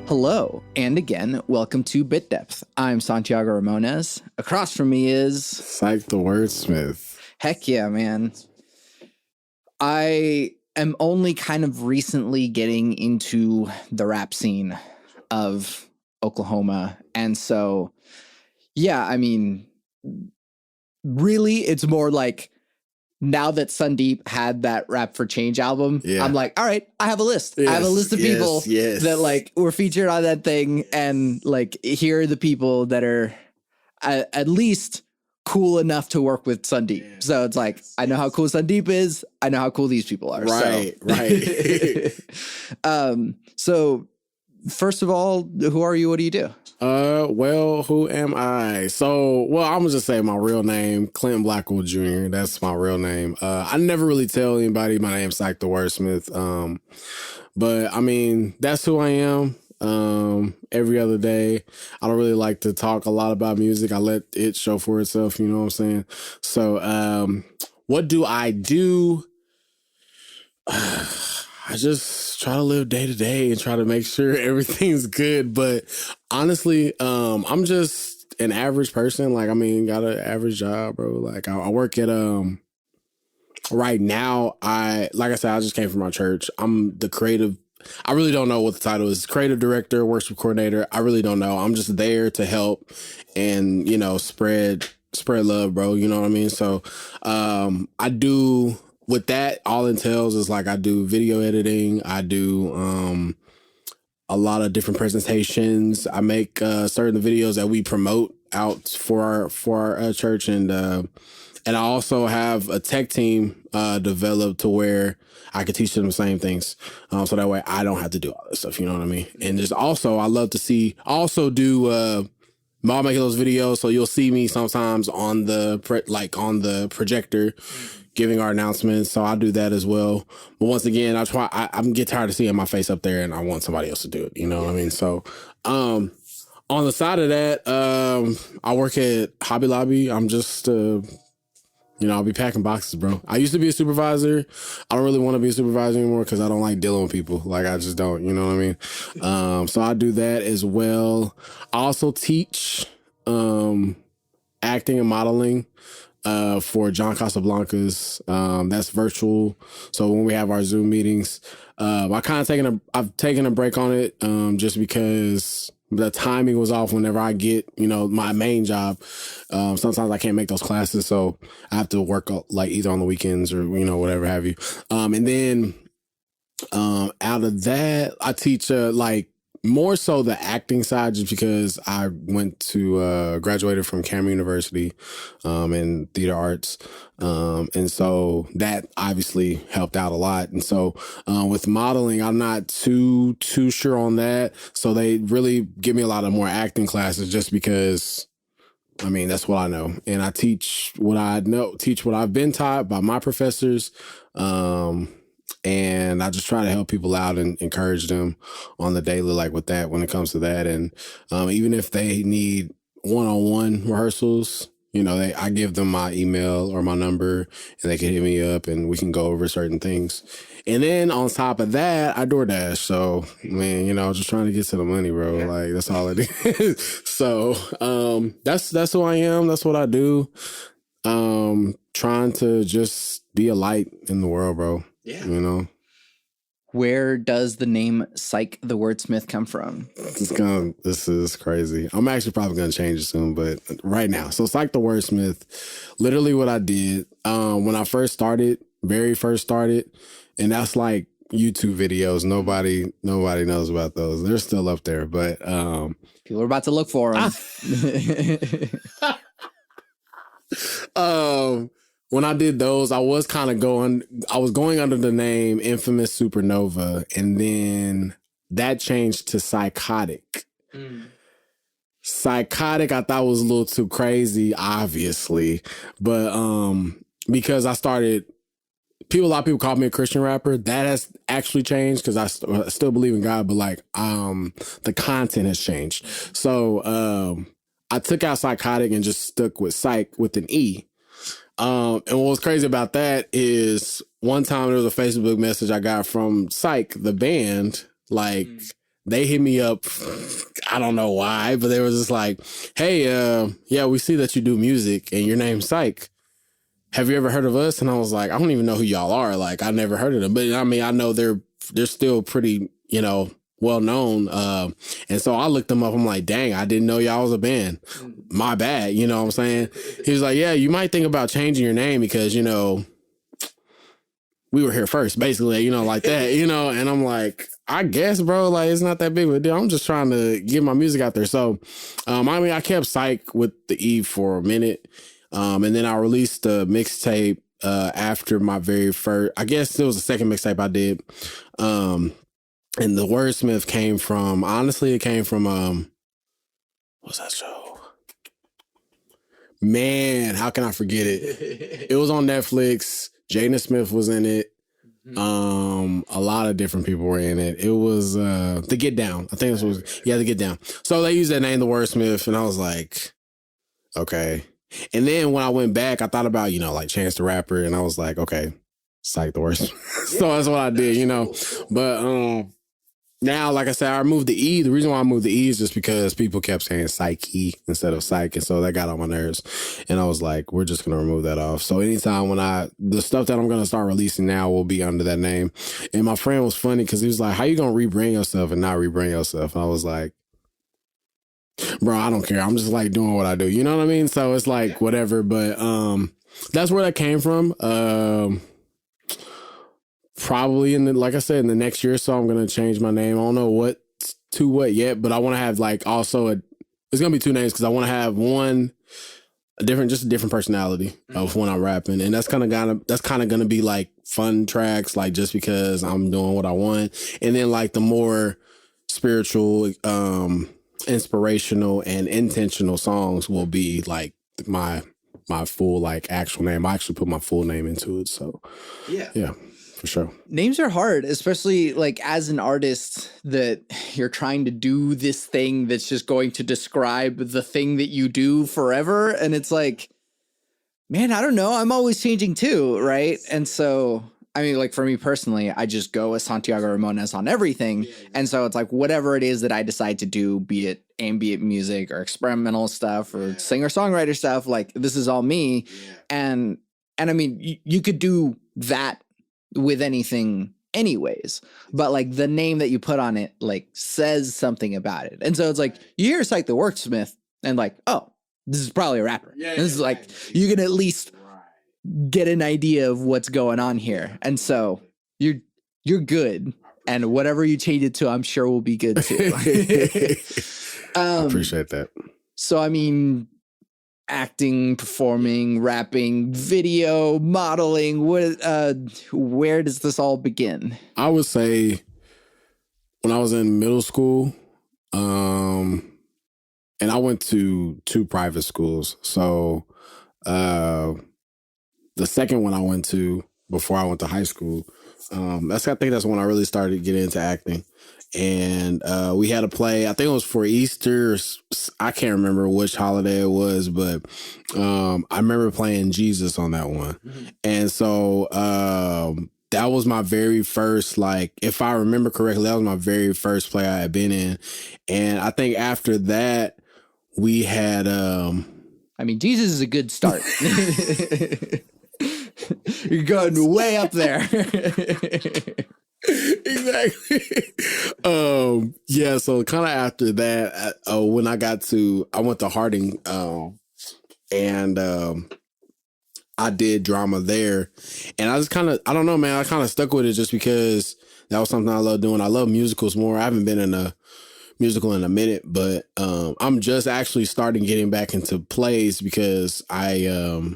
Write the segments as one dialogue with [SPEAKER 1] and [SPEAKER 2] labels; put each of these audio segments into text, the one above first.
[SPEAKER 1] Hello, and again, welcome to Bit Depth. I'm Santiago Ramones. Across from me is...
[SPEAKER 2] Psych The Wordsmith.
[SPEAKER 1] Heck yeah, man. I am only kind of recently getting into the rap scene of Oklahoma. And so, yeah, I mean, really, it's more like now that Sandeep had that Rap for Change album, I'm like, all right, I have a list.
[SPEAKER 2] Yes,
[SPEAKER 1] I have a list of people that like were featured on that thing, and like here are the people that are at least cool enough to work with Sandeep. So it's like, I know how cool Sandeep is. I know how cool these people are.
[SPEAKER 2] Right.
[SPEAKER 1] So first of all, who are you? What do you do?
[SPEAKER 2] Well, who am I? I'm gonna just say my real name, Clint Blackwell Jr. That's my real name. I never really tell anybody my name's Psych The Wordsmith. But I mean, that's who I am. Every other day. I don't really like to talk a lot about music. I let it show for itself, you know what I'm saying? So, what do I do? I just try to live day to day and try to make sure everything's good. But honestly, I'm just an average person. Like, I mean, got an average job, bro. Like, I work at, right now, like I said, I just came from my church. I'm the creative. I really don't know what the title is. Creative director, worship coordinator. I really don't know. I'm just there to help and, you know, spread love, bro. You know what I mean? So, I do... What that all entails is like I do video editing. I do a lot of different presentations. I make certain videos that we promote out for our church, and I also have a tech team developed to where I can teach them the same things, so that way I don't have to do all this stuff. You know what I mean? And there's also I love to see also do. I'm making those videos, so you'll see me sometimes on the projector giving our announcements. So I do that as well. But once again, I'm get tired of seeing my face up there and I want somebody else to do it. You know what I mean? So, on the side of that, I work at Hobby Lobby. I'm just, I'll be packing boxes, bro. I used to be a supervisor. I don't really want to be a supervisor anymore because I don't like dealing with people. Like, I just don't, you know what I mean? So I do that as well. I also teach, acting and modeling for John Casablanca's. That's virtual. So when we have our Zoom meetings, I've taken a break on it just because the timing was off whenever I get, my main job. Sometimes I can't make those classes, so I have to work like either on the weekends or, whatever have you. And then out of that, I teach more so the acting side, just because I went to graduated from Cameron University in theater arts, and so that obviously helped out a lot. And so with modeling, I'm not too sure on that. So they really give me a lot of more acting classes, just because, I mean, that's what I know, and I teach what I know, teach what I've been taught by my professors. And I just try to help people out and encourage them on the daily, like with that, when it comes to that. And even if they need one-on-one rehearsals, I give them my email or my number and they can hit me up and we can go over certain things. And then on top of that, I DoorDash. So, man, just trying to get to the money, bro. Like, that's all it is. So that's who I am. That's what I do. Trying to just be a light in the world, bro. Yeah.
[SPEAKER 1] Where does the name Psych The Wordsmith come from?
[SPEAKER 2] This is crazy. I'm actually probably going to change it soon, but right now. So Psych The Wordsmith, literally what I did when I very first started, and that's like YouTube videos. Nobody knows about those. They're still up there, but
[SPEAKER 1] people are about to look for them.
[SPEAKER 2] When I did those, I was going under the name Infamous Supernova, and then that changed to Psychotic. Psychotic, I thought was a little too crazy, obviously, but because a lot of people call me a Christian rapper. That has actually changed because I still believe in God, but like the content has changed. So I took out Psychotic and just stuck with Psych with an E. And what was crazy about that is one time there was a Facebook message I got from Psych, the band, like they hit me up. I don't know why, but they were just like, hey, yeah, we see that you do music and your name's Psych. Have you ever heard of us? And I was like, I don't even know who y'all are. Like, I never heard of them. But I mean, I know they're still pretty, you know, well known. And so I looked them up. I'm like, dang, I didn't know y'all was a band. My bad. You know what I'm saying? He was like, yeah, you might think about changing your name because, you know, we were here first, basically, you know, like that, you know. And I'm like, I guess, bro, like, it's not that big of a deal. I'm just trying to get my music out there. So, I mean, I kept Psych with the E for a minute. And then I released a mixtape after my very first, I guess it was the second mixtape I did. And the Wordsmith came from, honestly, it came from, what's that show? Man, how can I forget it? It was on Netflix. Jada Smith was in it. A lot of different people were in it. It was The Get Down. I think this was, yeah, The Get Down. So they used that name, The Wordsmith, and I was like, okay. And then when I went back, I thought about, you know, like Chance the Rapper, and I was like, okay, Psych the Wordsmith. So that's what I did, you know. But now, like I said, I removed the E. The reason why I moved the E is just because people kept saying Psyche instead of Psych. And so that got on my nerves. And I was like, we're just going to remove that off. So anytime when the stuff that I'm going to start releasing now will be under that name. And my friend was funny because he was like, how you going to rebrand yourself and not rebrand yourself? And I was like, bro, I don't care. I'm just like doing what I do. You know what I mean? So it's like whatever. But that's where that came from. Probably like I said, in the next year or so, I'm going to change my name. I don't know what to what yet, but I want to have like also it's going to be two names because I want to have one, just a different personality of when I'm rapping. And that's kind of going to be like fun tracks, like just because I'm doing what I want. And then like the more spiritual, inspirational and intentional songs will be like my full like actual name. I actually put my full name into it. So yeah. For sure.
[SPEAKER 1] Names are hard, especially like as an artist that you're trying to do this thing that's just going to describe the thing that you do forever. And it's like, man, I don't know. I'm always changing too, right? And so, I mean, like for me personally, I just go as Santiago Ramones on everything. And so it's like whatever it is that I decide to do, be it ambient music or experimental stuff or singer-songwriter stuff, like this is all me. And I mean, you could do that with anything anyways, but like the name that you put on it like says something about it. And so it's like you hear Psych the Wordsmith and like, oh, this is probably a rapper. This is like you can at least get an idea of what's going on here. And so you're good, and whatever you change it to, I'm sure will be good too.
[SPEAKER 2] I appreciate that.
[SPEAKER 1] So I mean, acting, performing, rapping, video, modeling, where does this all begin?
[SPEAKER 2] I would say when I was in middle school, and I went to 2 private schools. So the second one I went to before I went to high school, I think that's when I really started getting into acting. And we had a play, I think it was for Easter. I can't remember which holiday it was, but I remember playing Jesus on that one. Mm-hmm. And so that was my very first, like, if I remember correctly, that was my very first play I had been in. And I think after that, we had...
[SPEAKER 1] I mean, Jesus is a good start. You're going way up there.
[SPEAKER 2] Exactly. Yeah, so kind of after that, when I went to Harding, and I did drama there, and I just I don't know, man, I kind of stuck with it just because that was something I love doing. I love musicals more. I haven't been in a musical in a minute, but I'm just actually starting getting back into plays because I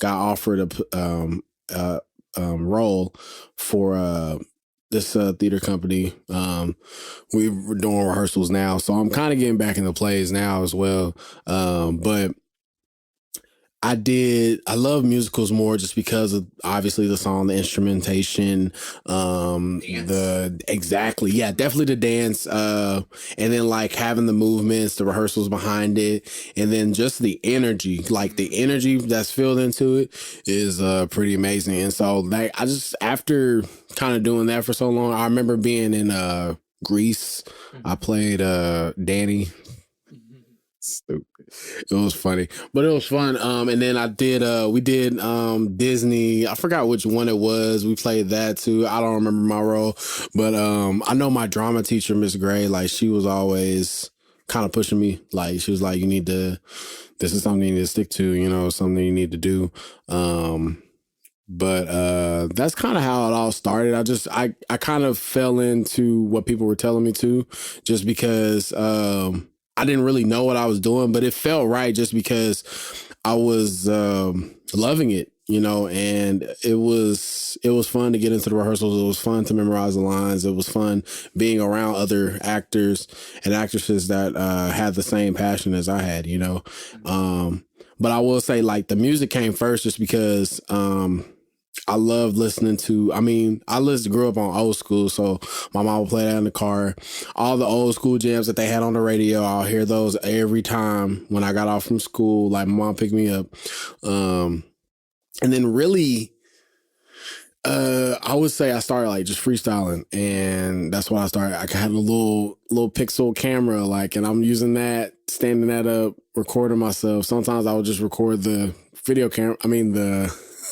[SPEAKER 2] got offered a role for this theater company. We were doing rehearsals now, so I'm kind of getting back into plays now as well. But I love musicals more just because of obviously the song, the instrumentation, definitely the dance, and then like having the movements, the rehearsals behind it, and then just the energy, like the energy that's filled into it is pretty amazing. And so like I just, after kind of doing that for so long, I remember being in Grease. I played Danny. Stupid. It was funny, but it was fun. And then we did Disney. I forgot which one it was. We played that too. I don't remember my role, but I know my drama teacher, Miss Gray, like she was always kind of pushing me. Like she was like, this is something you need to stick to, something you need to do. But that's kind of how it all started. I kind of fell into what people were telling me to, just because I didn't really know what I was doing, but it felt right just because I was loving it, and it was fun to get into the rehearsals. It was fun to memorize the lines. It was fun being around other actors and actresses that had the same passion as I had, But I will say, like, the music came first just because I loved listening to, grew up on old school, so my mom would play that in the car. All the old school jams that they had on the radio, I'll hear those every time when I got off from school. Like, my mom picked me up. And then really, I would say I started like just freestyling, and that's what I started. I had a little pixel camera, and I'm using that, standing that up, recording myself. Sometimes I would just record the video camera.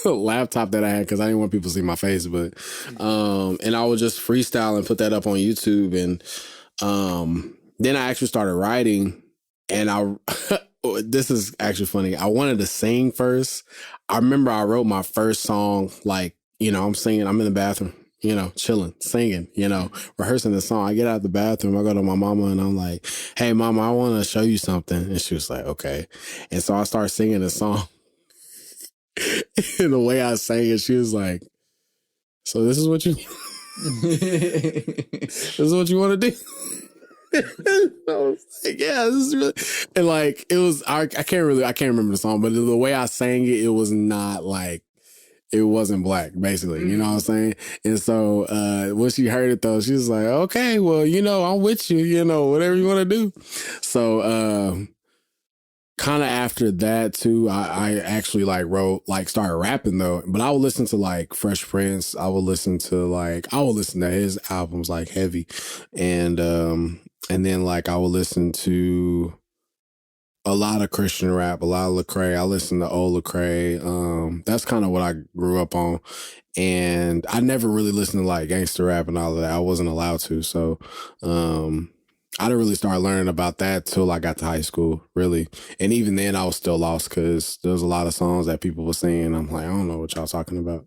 [SPEAKER 2] the laptop that I had, because I didn't want people to see my face, but and I would just freestyle and put that up on YouTube. And then I actually started writing, and this is actually funny. I wanted to sing first. I remember I wrote my first song, I'm singing, I'm in the bathroom, chilling, singing, rehearsing the song. I get out of the bathroom, I go to my mama and I'm like, hey mama, I want to show you something. And she was like, okay. And so I started singing the song. And the way I sang it, she was like, so this is what you this is what you want to do? I was like, yeah, this is really, and it was, I can't remember the song, but the way I sang it, it was not it wasn't black, basically, you know what I'm saying? And so when she heard it though, she was like, okay, well, I'm with you, whatever you want to do. So kind of after that too, I actually started rapping though. But I would listen to Fresh Prince. I would listen to his albums heavy, and then I would listen to a lot of Christian rap, a lot of Lecrae. I listened to old Lecrae. That's kind of what I grew up on, and I never really listened to gangster rap and all of that. I wasn't allowed to, so I didn't really start learning about that till I got to high school, really. And even then, I was still lost because there was a lot of songs that people were singing. I'm like, I don't know what y'all talking about,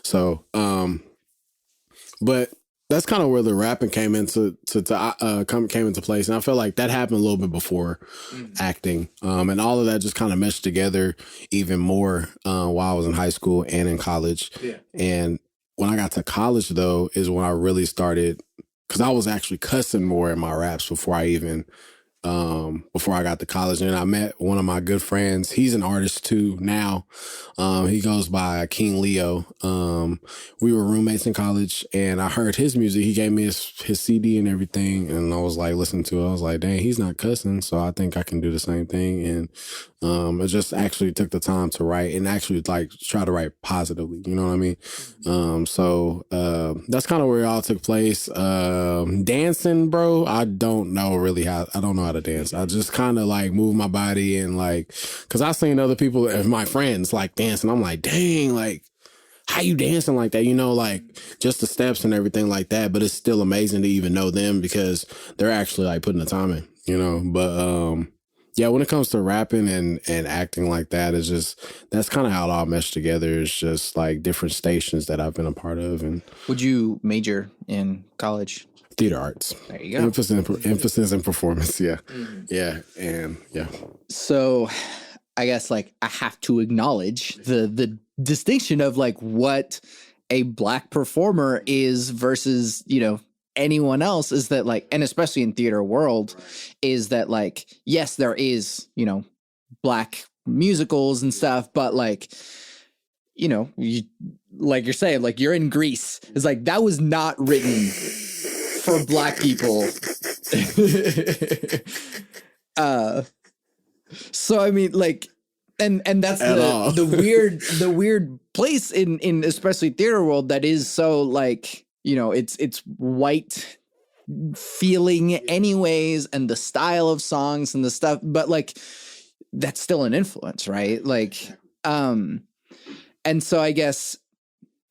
[SPEAKER 2] So, but that's kind of where the rapping came into place, and I feel like that happened a little bit before acting, and all of that just kind of meshed together even more while I was in high school and in college. Yeah. And when I got to college, though, is when I really started. Because I was actually cussing more in my raps before I got to college. And I met one of my good friends. He's an artist too now. He goes by King Leo. We were roommates in college, and I heard his music. He gave me his CD and everything. And I was listening to it. I was like, dang, he's not cussing. So I think I can do the same thing. And it just actually took the time to write and actually try to write positively. You know what I mean? So that's kind of where it all took place. Dancing, bro, I don't know how to dance. I just kind of move my body and because I seen other people and my friends dancing. I'm like, dang, how you dancing like that? Just the steps and everything like that. But it's still amazing to even know them because they're actually putting the time in, But yeah, when it comes to rapping and acting like that, it's just, that's kind of how it all meshed together. It's just different stations that I've been a part of. And
[SPEAKER 1] would you major in college?
[SPEAKER 2] Theater arts.
[SPEAKER 1] There you go.
[SPEAKER 2] Emphasis in performance. Yeah. Yeah. And yeah.
[SPEAKER 1] So I guess I have to acknowledge the distinction of what a Black performer is versus, anyone else, is that and especially in theater world, is that yes, there is, Black musicals and stuff, but you you're saying, you're in Greece. It's that was not written for Black people. So I mean, and that's the weird place in especially theater world that is so it's white feeling anyways, and the style of songs and the stuff, but like that's still an influence, right? Like and so I guess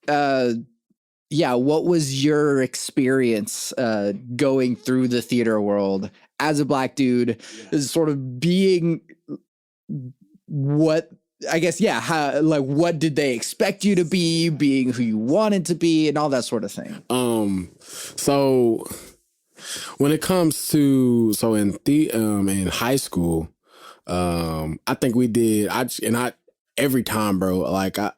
[SPEAKER 1] yeah, what was your experience going through the theater world as a Black dude, is sort of being what I guess, yeah, how, like what did they expect you to be, being who you wanted to be, and all that sort of thing?
[SPEAKER 2] So when it comes to in high school, I think we did I every time, bro, like I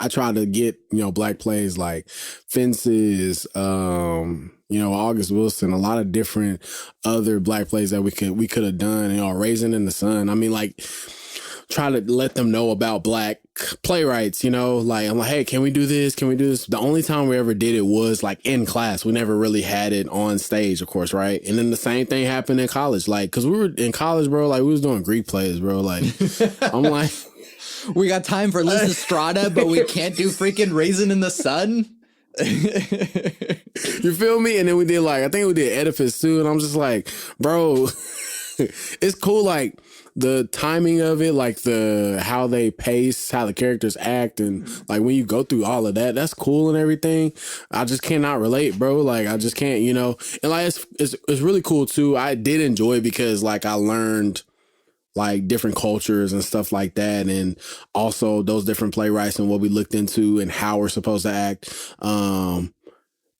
[SPEAKER 2] try to get, Black plays like Fences, August Wilson, a lot of different other Black plays that we could have done, Raisin in the Sun. I mean, like, try to let them know about Black playwrights, like, I'm like, hey, can we do this? Can we do this? The only time we ever did it was like in class. We never really had it on stage, of course, right? And then the same thing happened in college. Like, cause we were in college, bro, like we was doing Greek plays, bro. Like, I'm like,
[SPEAKER 1] we got time for Lysistrata, but we can't do freaking Raisin in the Sun.
[SPEAKER 2] You feel me? And then I think we did Oedipus too. And I'm just like, bro, it's cool. Like the timing of it, like how they pace, how the characters act. And like when you go through all of that, that's cool and everything. I just cannot relate, bro. Like I just can't, and like, it's really cool too. I did enjoy it because like I learned like different cultures and stuff like that. And also those different playwrights and what we looked into and how we're supposed to act.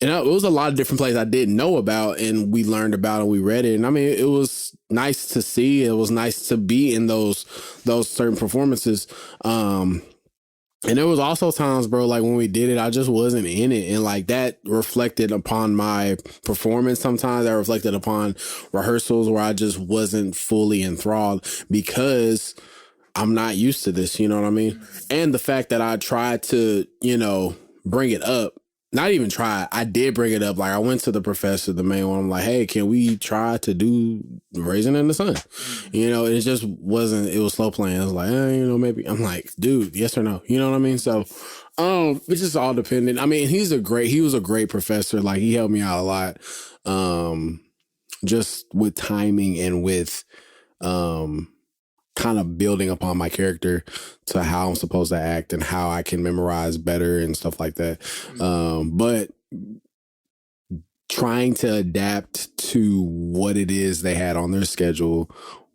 [SPEAKER 2] And it was a lot of different plays I didn't know about and we learned about and we read it. And I mean, it was nice to see. It was nice to be in those certain performances. And there was also times, bro, like when we did it, I just wasn't in it. And like that reflected upon my performance. Sometimes that reflected upon rehearsals where I just wasn't fully enthralled because I'm not used to this. You know what I mean? And the fact that I tried to, bring it up. Not even try. I did bring it up. Like I went to the professor, the main one. I'm like, hey, can we try to do Raisin in the Sun? It just wasn't. It was slow playing. I was like, maybe. I'm like, dude, yes or no? You know what I mean? So, it's just all dependent. I mean, he was a great professor. Like he helped me out a lot, just with timing and with, kind of building upon my character to how I'm supposed to act and how I can memorize better and stuff like that. But trying to adapt to what it is they had on their schedule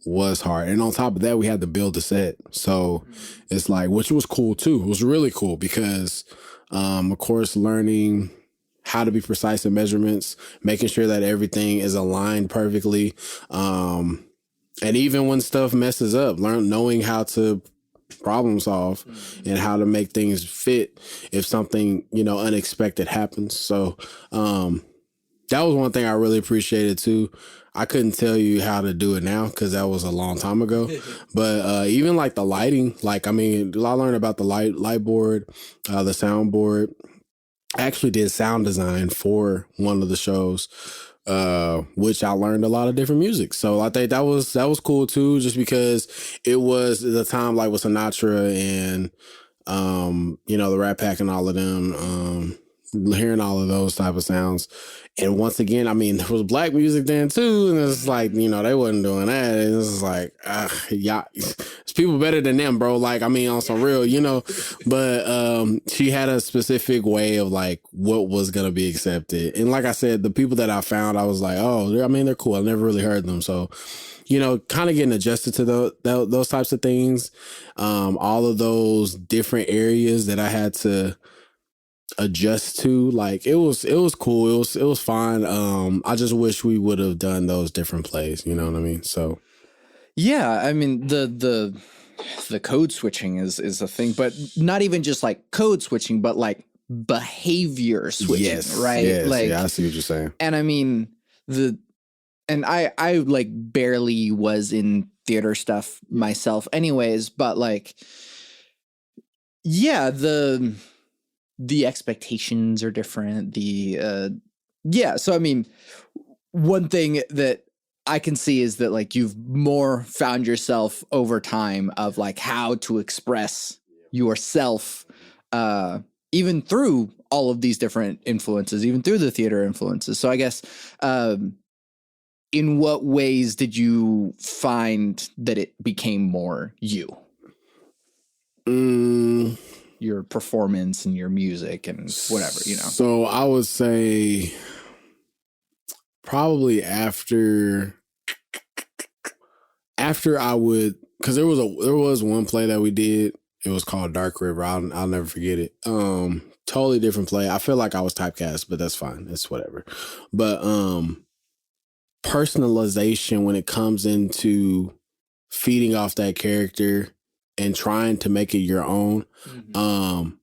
[SPEAKER 2] was hard. And on top of that, we had to build a set. So it's like, which was cool too. It was really cool because, of course, learning how to be precise in measurements, making sure that everything is aligned perfectly. And even when stuff messes up, knowing how to problem solve and how to make things fit if something, unexpected happens. So that was one thing I really appreciated too. I couldn't tell you how to do it now because that was a long time ago. But even like the lighting, like, I mean, I learned about the light board, the sound board. I actually did sound design for one of the shows. Which I learned a lot of different music. So I think that was cool too, just because it was the time like with Sinatra and, the Rat Pack and all of them, hearing all of those type of sounds. And once again, I mean, there was Black music then too. And it's like, they wasn't doing that. And it's like, yeah, it's people better than them, bro. Like, I mean, on some real, but, she had a specific way of like what was going to be accepted. And like I said, the people that I found, I was like, oh, I mean, they're cool. I never really heard them. So, kind of getting adjusted to those types of things. All of those different areas that I had to adjust to, like it was cool. It was fine. I just wish we would have done those different plays, you know what I mean? So
[SPEAKER 1] yeah, I mean the code switching is a thing, but not even just like code switching, but like behavior switching,
[SPEAKER 2] yes,
[SPEAKER 1] right?
[SPEAKER 2] Yes,
[SPEAKER 1] like,
[SPEAKER 2] yeah, I see what you're saying.
[SPEAKER 1] And I mean I like barely was in theater stuff myself anyways, but like, yeah, the expectations are different. So I mean, one thing that I can see is that like you've more found yourself over time of like how to express yourself, even through all of these different influences, even through the theater influences. So I guess, in what ways did you find that it became more you? Your performance and your music and whatever, you know?
[SPEAKER 2] So I would say probably after I would, because there was one play that we did. It was called Dark River. I'll never forget it. Totally different play. I feel like I was typecast, but that's fine. It's whatever. But personalization when it comes into feeding off that character and trying to make it your own, and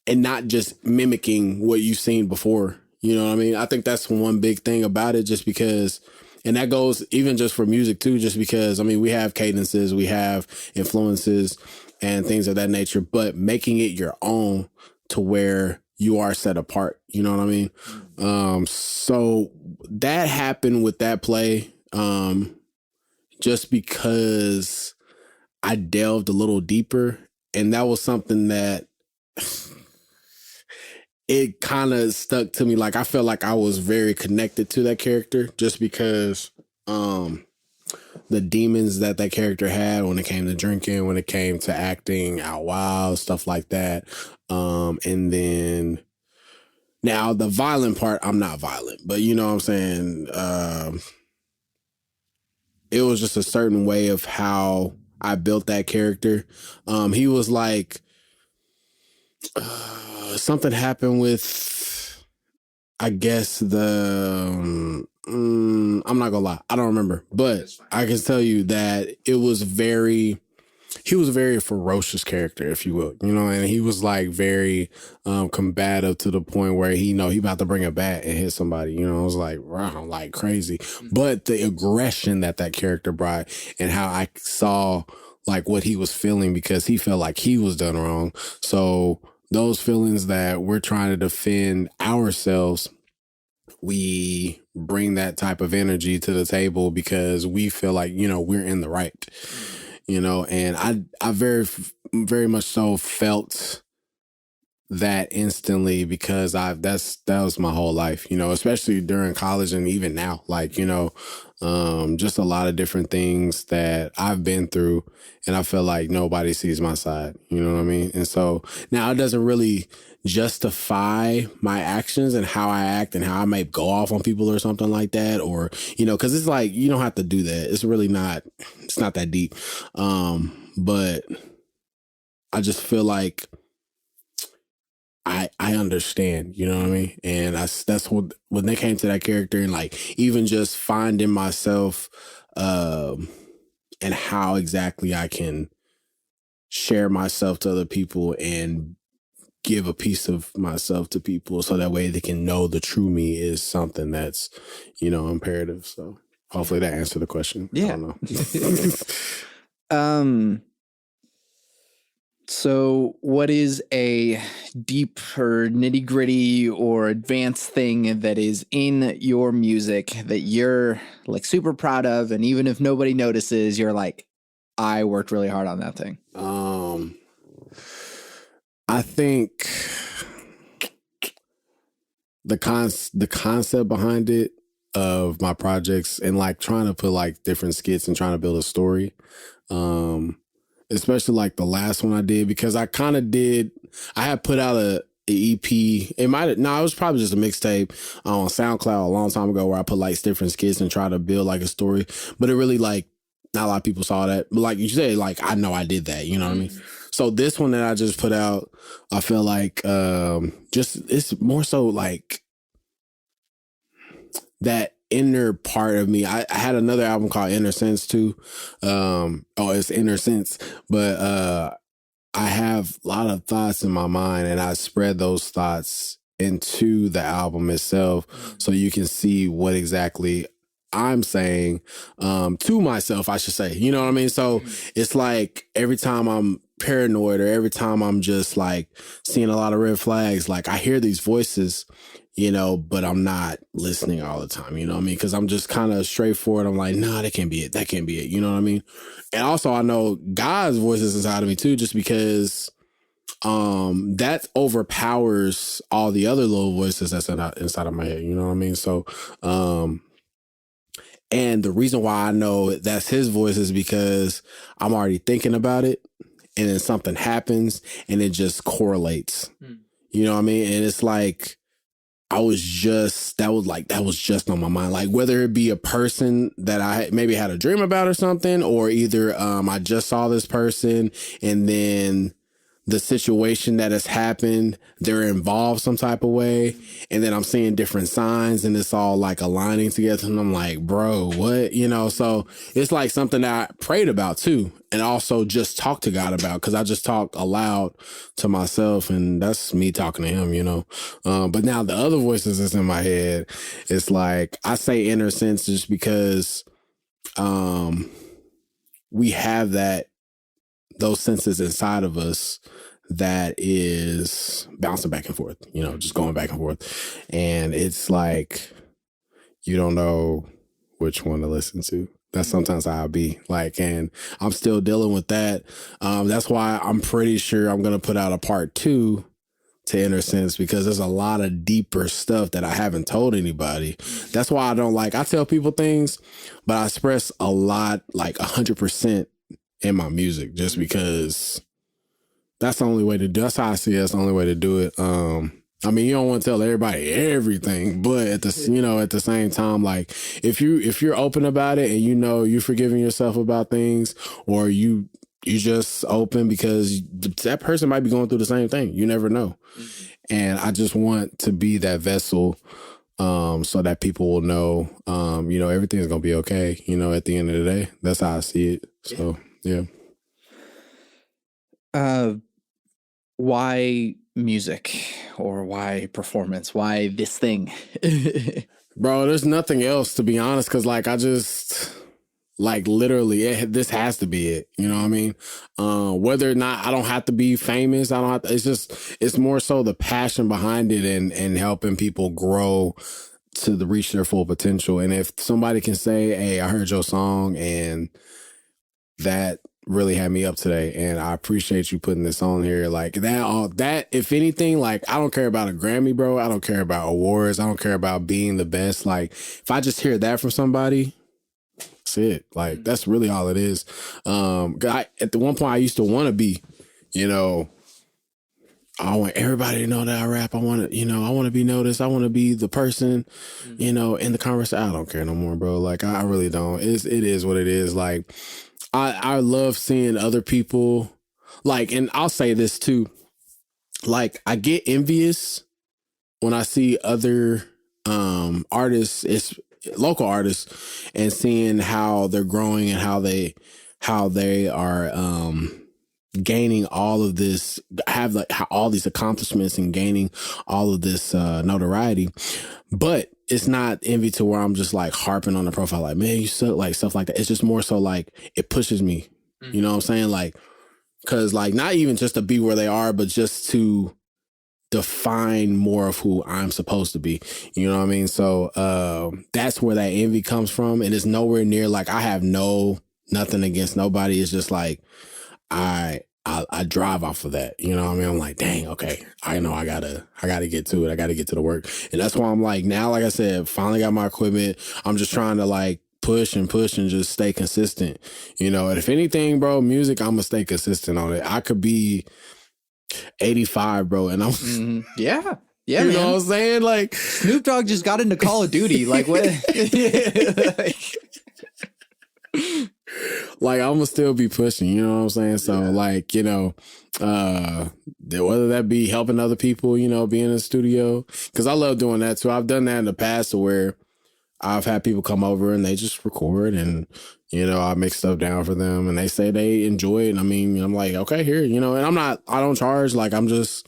[SPEAKER 2] not just mimicking what you've seen before. You know what I mean? I think that's one big thing about it, just because, and that goes even just for music too, just because, I mean, we have cadences, we have influences and things of that nature, but making it your own to where you are set apart. You know what I mean? So that happened with that play, just because I delved a little deeper, and that was something that it kind of stuck to me. Like, I felt like I was very connected to that character, just because the demons that character had when it came to drinking, when it came to acting out wild, stuff like that. And then now the violent part, I'm not violent, but you know what I'm saying? It was just a certain way of how I built that character. He was like, something happened with, I guess, I'm not gonna lie, I don't remember, but I can tell you that he was a very ferocious character, if you will, you know, and he was like very combative to the point where he about to bring a bat and hit somebody, you know. It was like, wow, like crazy. But the aggression that character brought, and how I saw like what he was feeling, because he felt like he was done wrong. So those feelings that we're trying to defend ourselves, we bring that type of energy to the table because we feel like, you know, we're in the right, you know. And I very, very much so felt that instantly, because that was my whole life, you know, especially during college and even now, like, you know, just a lot of different things that I've been through, and I feel like nobody sees my side, you know what I mean? And so now it doesn't really justify my actions and how I act and how I may go off on people or something like that, or, you know, because it's like, you don't have to do that. It's really not, it's not that deep. But I just feel like I understand, you know what I mean? And that's what, when they came to that character, and like even just finding myself, and how exactly I can share myself to other people and give a piece of myself to people, so that way they can know the true me, is something that's, you know, imperative. So hopefully that answered the question.
[SPEAKER 1] Yeah.
[SPEAKER 2] I don't know.
[SPEAKER 1] So what is a deep or nitty gritty or advanced thing that is in your music that you're like super proud of, and even if nobody notices, you're like, I worked really hard on that thing?
[SPEAKER 2] I think the concept behind it, of my projects, and like trying to put like different skits and trying to build a story, especially like the last one I did, because I had put out a EP. It was probably just a mixtape on SoundCloud a long time ago, where I put like different skits and try to build like a story, but it really, like, not a lot of people saw that. But like you said, like, I know I did that, you know what I mean? So this one that I just put out, I feel like it's more so like that inner part of me. I had another album called Inner Sense too. It's Inner Sense, but I have a lot of thoughts in my mind, and I spread those thoughts into the album itself, so you can see what exactly I'm saying to myself, I should say. You know what I mean? So it's like every time I'm paranoid, or every time I'm just like seeing a lot of red flags, like I hear these voices, you know, but I'm not listening all the time, you know what I mean? Because I'm just kind of straightforward. I'm like, nah, that can't be it. That can't be it. You know what I mean? And also, I know God's voices inside of me too, just because that overpowers all the other little voices that's inside of my head. You know what I mean? So, and the reason why I know that's his voice is because I'm already thinking about it, and then something happens and it just correlates. You know what I mean? And it's like, that was just on my mind. Like, whether it be a person that I maybe had a dream about or something, or either I just saw this person and then the situation that has happened, they're involved some type of way. And then I'm seeing different signs and it's all like aligning together. And I'm like, bro, what? You know, so it's like something that I prayed about too. And also just talked to God about, because I just talk aloud to myself, and that's me talking to him, you know. But now the other voices that's in my head, it's like, I say inner sense just because we have those senses inside of us that is bouncing back and forth, you know, just going back and forth. And it's like, you don't know which one to listen to. That's sometimes how I'll be like, and I'm still dealing with that. That's why I'm pretty sure I'm going to put out a part 2 to Inner Sense, because there's a lot of deeper stuff that I haven't told anybody. That's why I tell people things, but I express a lot, like 100% in my music, just because that's the only way to do. That's how I see it. That's the only way to do it. I mean, you don't want to tell everybody everything, but at the same time, like, if you're open about it and you know you're forgiving yourself about things, or you just open because that person might be going through the same thing. You never know. And I just want to be that vessel, so that people will know, everything's gonna be okay. You know, at the end of the day, that's how I see it. So yeah.
[SPEAKER 1] Why music, or why performance? Why this thing?
[SPEAKER 2] Bro, there's nothing else, to be honest, because like, I just, like, literally this has to be it. You know what I mean? Whether or not, I don't have to be famous. I don't have to, it's more so the passion behind it, and helping people grow to reach their full potential. And if somebody can say, hey, I heard your song and that really had me up today, and I appreciate you putting this on here, like that, if anything, like, I don't care about a Grammy, bro. I don't care about awards. I don't care about being the best. Like, if I just hear that from somebody, that's it. Like, that's really all it is. At the one point I used to want to be, I want everybody to know that I rap. I want to be noticed. I want to be the person, in the conversation. I don't care no more, bro. Like, I really don't. It is what it is. Like, I love seeing other people, like, and I'll say this too, like, I get envious when I see other artists, it's local artists, and seeing how they're growing and how they are gaining all of this, have like all these accomplishments and gaining all of this notoriety. But it's not envy to where I'm just like harping on the profile, like, man, you suck, like, stuff like that. It's just more so like, it pushes me. You know what I'm saying? Like, cause like, not even just to be where they are, but just to define more of who I'm supposed to be. You know what I mean? So that's where that envy comes from. And it's nowhere near like, I have nothing against nobody. It's just like, I drive off of that. You know what I mean? I'm like, dang, okay, I know I gotta get to it. I gotta get to the work. And that's why I'm like, now, like I said, finally got my equipment. I'm just trying to like push and just stay consistent, and if anything, bro, music, I'm gonna stay consistent on it. I could be 85, bro, and I'm
[SPEAKER 1] Yeah,
[SPEAKER 2] you
[SPEAKER 1] man.
[SPEAKER 2] know what I'm saying? Like,
[SPEAKER 1] Snoop Dogg just got into Call of Duty. Like, what?
[SPEAKER 2] Like, I'm gonna still be pushing, you know what I'm saying? So like, whether that be helping other people, being in the studio, because I love doing that too. I've done that in the past where I've had people come over and they just record, and I make stuff down for them, and they say they enjoy it. And I mean, I'm like, okay, here, and I don't charge. Like, I'm just,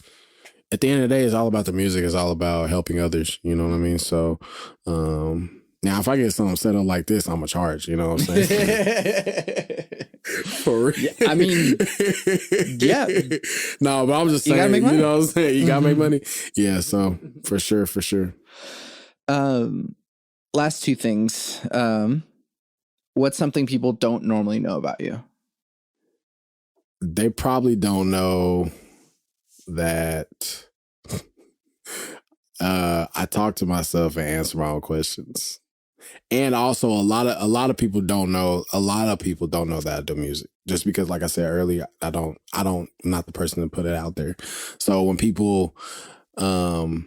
[SPEAKER 2] at the end of the day, it's all about the music. It's all about helping others. You know what I mean? So, now if I get something set up like this, I'm gonna charge. You know what I'm saying? For real.
[SPEAKER 1] Yeah, I mean, yeah.
[SPEAKER 2] No, but I'm just saying,
[SPEAKER 1] gotta make money.
[SPEAKER 2] you know what I'm saying? You gotta make money. Yeah. So for sure.
[SPEAKER 1] Last two things. What's something people don't normally know about you?
[SPEAKER 2] They probably don't know that I talk to myself and answer my own questions. And also a lot of people don't know. A lot of people don't know that I do music. Just because, like I said earlier, I'm not the person to put it out there. So when people come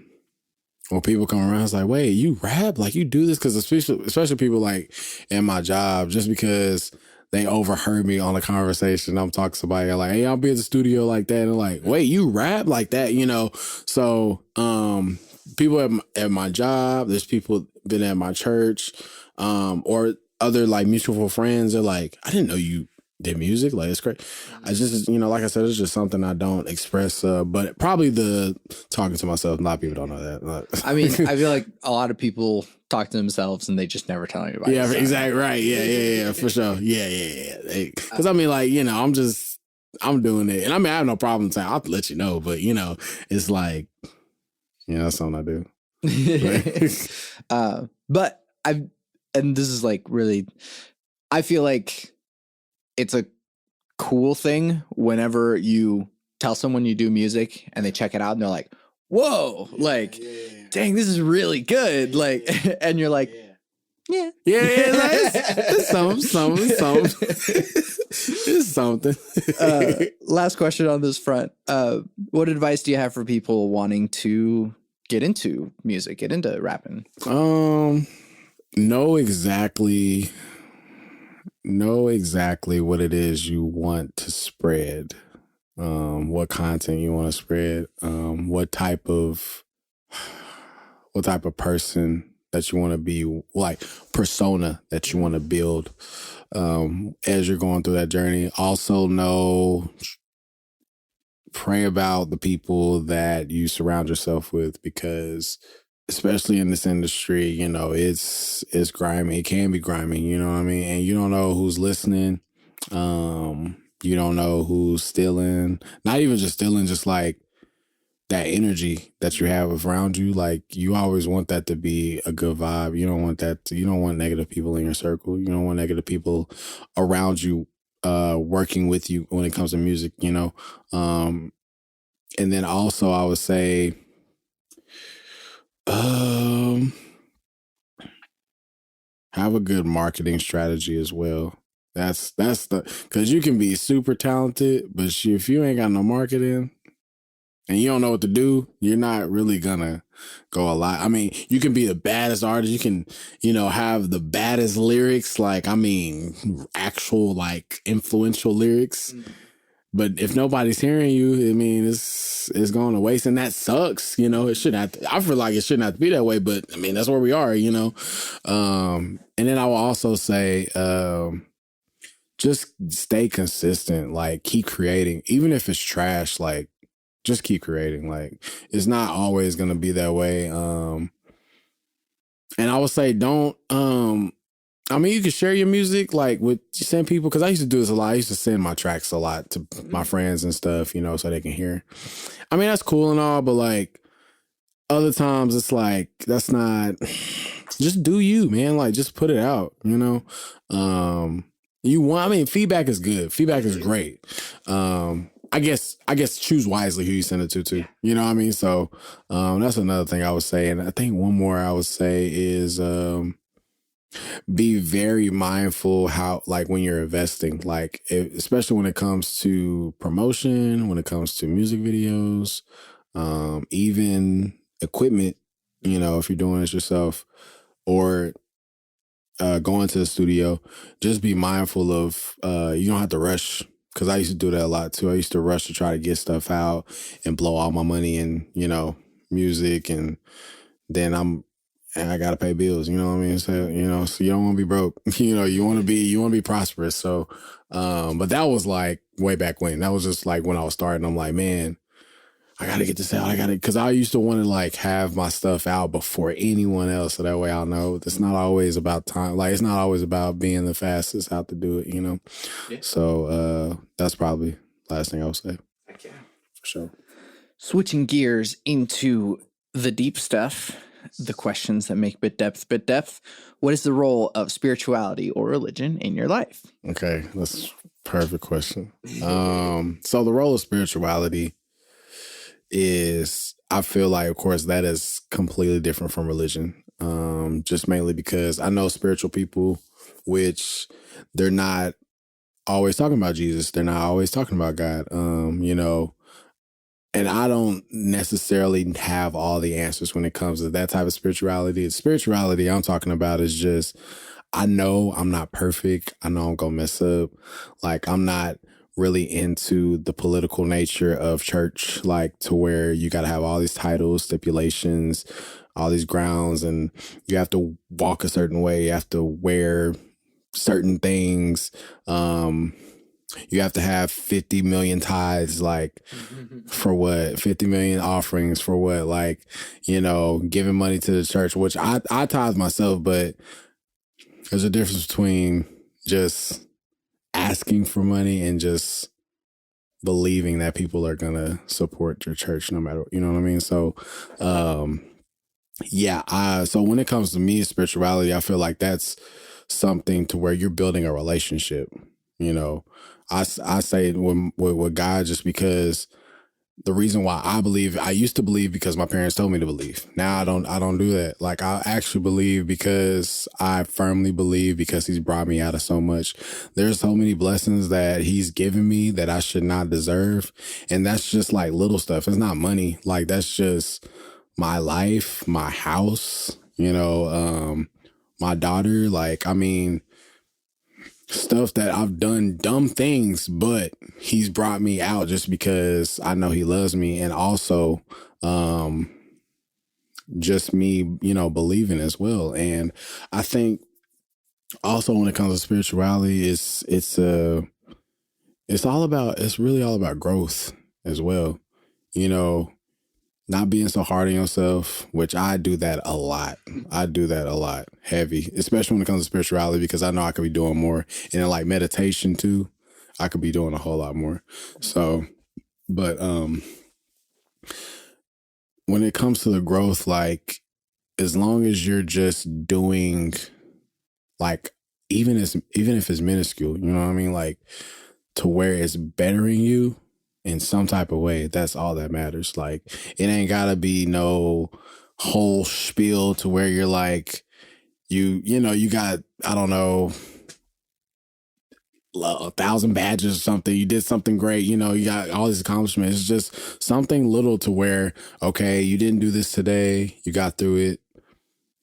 [SPEAKER 2] around, it's like, wait, you rap? Like, you do this? Because especially people like in my job, just because they overheard me on a conversation, I'm talking to somebody like, hey, I'll be at the studio like that. And they're like, wait, you rap like that? So people at my job, there's people been at my church, or other like mutual friends are like, I didn't know you did music. Like, it's great. I just, like I said, it's just something I don't express, but probably the talking to myself, a lot of people don't know that.
[SPEAKER 1] I mean, I feel like a lot of people talk to themselves and they just never tell anybody.
[SPEAKER 2] Yeah, exactly. Right. Yeah, for sure. Yeah. Because I mean, like, I'm doing it. And I mean, I have no problem saying, I'll let you know, but it's like, that's something I do.
[SPEAKER 1] But and this is like really, I feel like it's a cool thing whenever you tell someone you do music and they check it out and they're like, whoa, like, dang, this is really good. Like, and you're like, yeah.
[SPEAKER 2] It's something. It's something.
[SPEAKER 1] Last question on this front. What advice do you have for people wanting to get into music, get into rapping?
[SPEAKER 2] Know exactly what it is you want to spread. What content you want to spread. What type of person that you want to be, like persona that you want to build as you're going through that journey. Also pray about the people that you surround yourself with, because especially in this industry, it's grimy. It can be grimy, you know what I mean? And you don't know who's listening. You don't know who's stealing, not even just stealing, just like that energy that you have around you. Like, you always want that to be a good vibe. You don't want negative people in your circle. You don't want negative people around you, working with you when it comes to music, and then also I would say, have a good marketing strategy as well. That's because you can be super talented, but if you ain't got no marketing and you don't know what to do, you're not really gonna go a lot. I mean, you can be the baddest artist. You can, have the baddest lyrics, like, I mean, actual, like, influential lyrics. Mm-hmm. But if nobody's hearing you, I mean, it's going to waste, and that sucks. It shouldn't have to, I feel like it shouldn't have to be that way, but I mean, that's where we are, And then I will also say, just stay consistent, like, keep creating, even if it's trash, like, just keep creating. Like, it's not always going to be that way. And I would say, don't, I mean, you can share your music, like, with, send people, because I used to do this a lot. I used to send my tracks a lot to my friends and stuff, so they can hear. I mean, that's cool and all, but, like, other times it's like, that's not, just do you, man. Like, just put it out, feedback is good. Feedback is great. I guess choose wisely who you send it to too. You know what I mean? So, that's another thing I would say. And I think one more I would say is, be very mindful how, like, when you're investing, like, especially when it comes to promotion, when it comes to music videos, even equipment, if you're doing it yourself, or going to the studio, just be mindful of, you don't have to rush, because I used to do that a lot too. I used to rush to try to get stuff out and blow all my money in, music, and then I gotta pay bills, you know what I mean? So, so you don't want to be broke, you want to be prosperous. So, but that was like way back when. That was just like when I was starting. I'm like, man, I gotta get this out. Because I used to want to, like, have my stuff out before anyone else, so that way I'll know. It's not always about time. Like, it's not always about being the fastest out to do it, Yeah. So, that's probably the last thing I would say.
[SPEAKER 1] Okay.
[SPEAKER 2] For sure.
[SPEAKER 1] Switching gears into the deep stuff, the questions that make bit depth. What is the role of spirituality or religion in your life?
[SPEAKER 2] Okay, that's a perfect question. So the role of spirituality is I feel like, of course, that is completely different from religion. Just mainly because I know spiritual people, which they're not always talking about Jesus. They're not always talking about God. And I don't necessarily have all the answers when it comes to that type of spirituality. The spirituality I'm talking about is just, I know I'm not perfect. I know I'm going to mess up. Like, I'm not really into the political nature of church, like to where you got to have all these titles, stipulations, all these grounds, and you have to walk a certain way. You have to wear certain things. You have to have 50 million tithes, like for what? 50 million offerings for what? Like, giving money to the church, which I tithe myself, but there's a difference between just asking for money and just believing that people are going to support your church no matter, you know what I mean? So, so when it comes to me, spirituality, I feel like that's something to where you're building a relationship. I say with God, just because the reason why I used to believe because my parents told me to believe. Now I don't do that. Like, I actually believe because I firmly believe because he's brought me out of so much. There's so many blessings that he's given me that I should not deserve. And that's just like little stuff. It's not money. Like, that's just my life, my house, my daughter. Like, I mean, stuff that I've done, dumb things, but he's brought me out just because I know he loves me. And also, just me, believing as well. And I think also when it comes to spirituality, it's really all about growth as well. Not being so hard on yourself, which I do that a lot. Heavy, especially when it comes to spirituality, because I know I could be doing more. And then like meditation too, I could be doing a whole lot more. So, but when it comes to the growth, like, as long as you're just doing, like, even if it's minuscule, you know what I mean? Like, to where it's bettering you in some type of way, that's all that matters. Like, it ain't gotta be no whole spiel to where you're like, you got, I don't know, 1,000 badges or something. You did something great. You got all these accomplishments. It's just something little to where, okay, you didn't do this today. You got through it.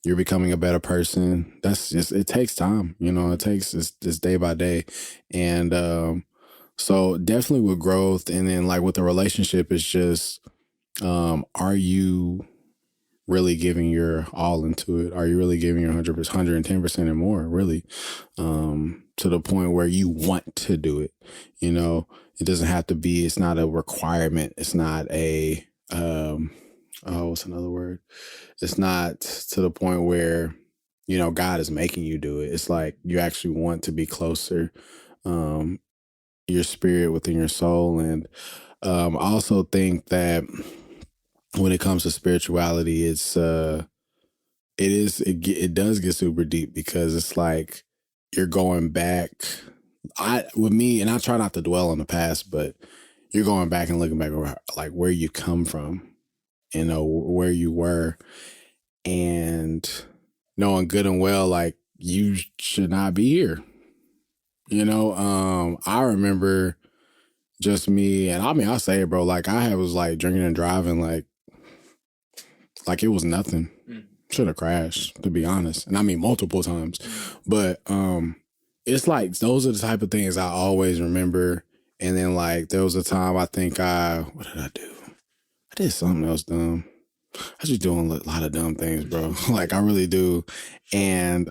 [SPEAKER 2] You're becoming a better person. That's just, it takes time. It takes it's day by day. And, so definitely with growth, and then like with the relationship, it's just, are you really giving your all into it? Are you really giving your 100%, 110% and more, really, to the point where you want to do it? It doesn't have to be, it's not a requirement. It's not a, what's another word? It's not to the point where, God is making you do it. It's like you actually want to be closer, your spirit within your soul. And I also think that when it comes to spirituality, it does get super deep, because it's like you're going back. With me, and I try not to dwell on the past, but you're going back and looking back over like where you come from, where you were, and knowing good and well, like, you should not be here. I remember just me, and I mean, I say it, bro, like, I was like drinking and driving like it was nothing. Should have crashed, to be honest. And I mean, multiple times. But it's like, those are the type of things I always remember. And then like, there was a time I think what did I do? I did something else dumb. I just doing a lot of dumb things, bro. Like, I really do. And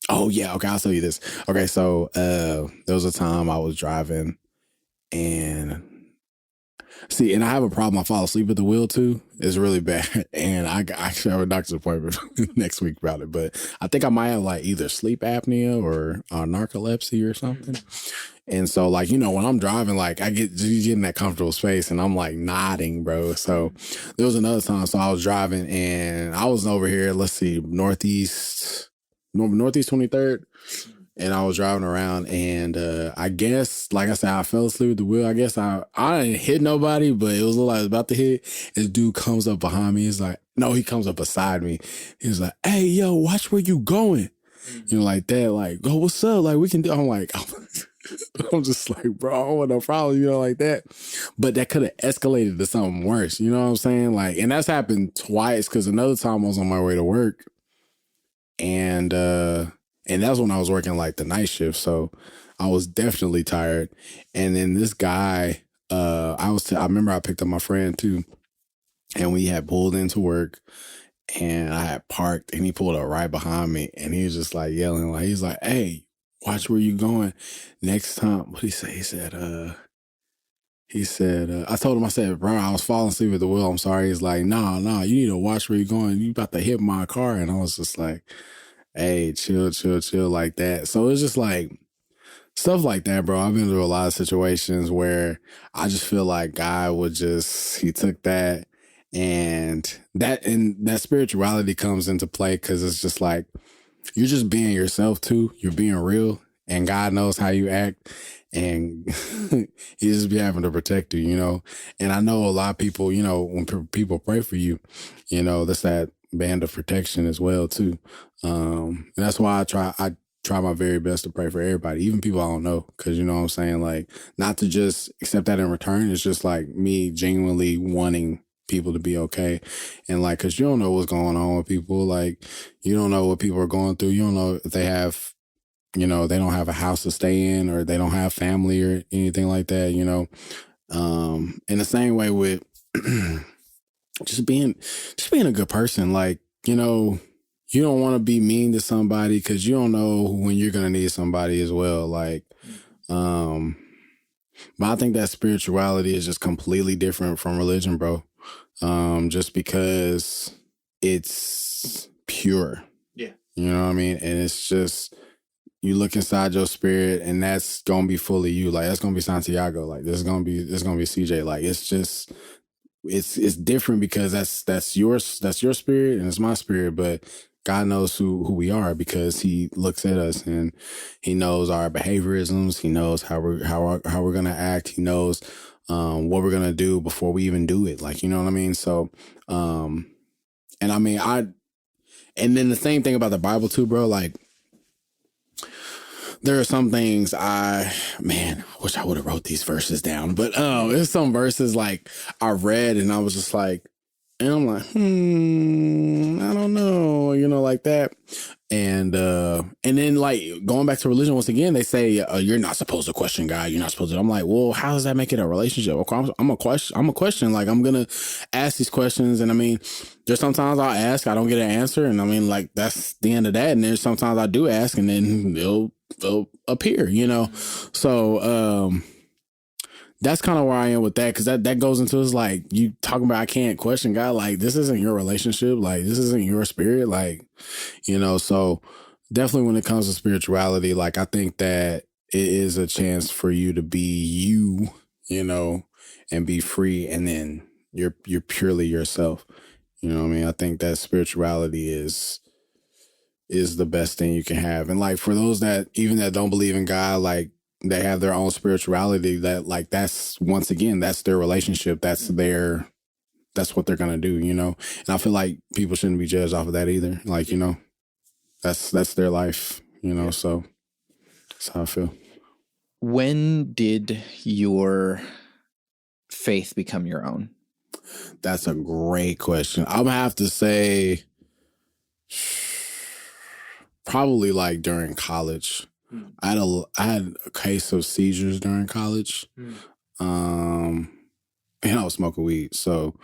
[SPEAKER 2] oh yeah, okay, I'll tell you this. Okay, so there was a time I was driving, and and I have a problem. I fall asleep at the wheel too. It's really bad. And I actually have a doctor's appointment next week about it. But I think I might have like either sleep apnea or narcolepsy or something. And so, like, when I'm driving, like, you get in that comfortable space and I'm like nodding, bro. So there was another time. So I was driving and I was over here, let's see, Northeast 23rd. and I was driving around, and I guess, like I said, I fell asleep at the wheel. I guess I didn't hit nobody, but it was like I was about to hit. This dude comes up behind me. He's like, no, he comes up beside me. He's like, hey, yo, watch where you going. You know, like that, like, oh, what's up? Like, we can do. I'm like, I'm just like, bro, I don't want no problem, you know, like that. But that could have escalated to something worse. You know what I'm saying? Like, and that's happened twice, because another time I was on my way to work, and that's when I was working like the night shift, so I was definitely tired. And then this guy, I remember I picked up my friend too, and we had pulled into work, and I had parked, and he pulled up right behind me, and he was just like yelling, like, he's like, hey, watch where you going next time. What he say? He said, I told him, I said, bro, I was falling asleep at the wheel. I'm sorry. He's like, no, you need to watch where you're going. You about to hit my car. And I was just like, hey, chill like that. So it's just like stuff like that, bro. I've been through a lot of situations where I just feel like God he took that, and that spirituality comes into play, because it's just like, you're just being yourself too. You're being real, and God knows how you act, and he just be having to protect you, you know? And I know a lot of people, you know, when people pray for you, you know, that's that band of protection as well too. And that's why I try my very best to pray for everybody, even people I don't know. Cause you know what I'm saying? Like, not to just accept that in return. It's just like me genuinely wanting people to be okay. And like, cause you don't know what's going on with people. Like, you don't know what people are going through. You don't know if they have, you know, they don't have a house to stay in, or they don't have family or anything like that, you know? In the same way with just being a good person. Like, you know, you don't want to be mean to somebody, because you don't know when you're going to need somebody as well. Like, but I think that spirituality is just completely different from religion, bro. Just because it's pure. Yeah. You know what I mean? And it's just, you look inside your spirit, and that's going to be fully you. Like, that's going to be Santiago. Like, this is going to be CJ. Like, it's just, it's different, because that's your spirit, and it's my spirit, but God knows who we are, because he looks at us, and he knows our behaviorisms. He knows how we're going to act. He knows, what we're going to do before we even do it. Like, you know what I mean? So, and I mean, and then the same thing about the Bible too, bro. Like, there are some things I wish I would have wrote these verses down, but there's some verses like I read, and I was just like, and I'm like, I don't know, you know, like that. And then like going back to religion once again, they say you're not supposed to question God. You're not supposed to. I'm like, well, how does that make it a relationship? I'm a question. Like, I'm gonna ask these questions, and I mean, there's sometimes I'll ask, I don't get an answer, and I mean, like, that's the end of that. And there's sometimes I do ask, and then they'll appear, you know. So that's kind of where I am with that, because that goes into, it's like, you talking about I can't question God. Like, this isn't your relationship. Like, this isn't your spirit. Like, you know, so definitely when it comes to spirituality, like, I think that it is a chance for you to be you, you know, and be free, and then you're purely yourself. You know what I mean? I think that spirituality is the best thing you can have. And like, for those that don't believe in God, like, they have their own spirituality, that like, that's, once again, that's their relationship. That's what they're going to do, you know? And I feel like people shouldn't be judged off of that either. Like, you know, that's their life, you know? So that's how I feel.
[SPEAKER 1] When did your faith become your own?
[SPEAKER 2] That's a great question. I'm gonna have to say probably like during college. I had a case of seizures during college. And I was smoking weed. So,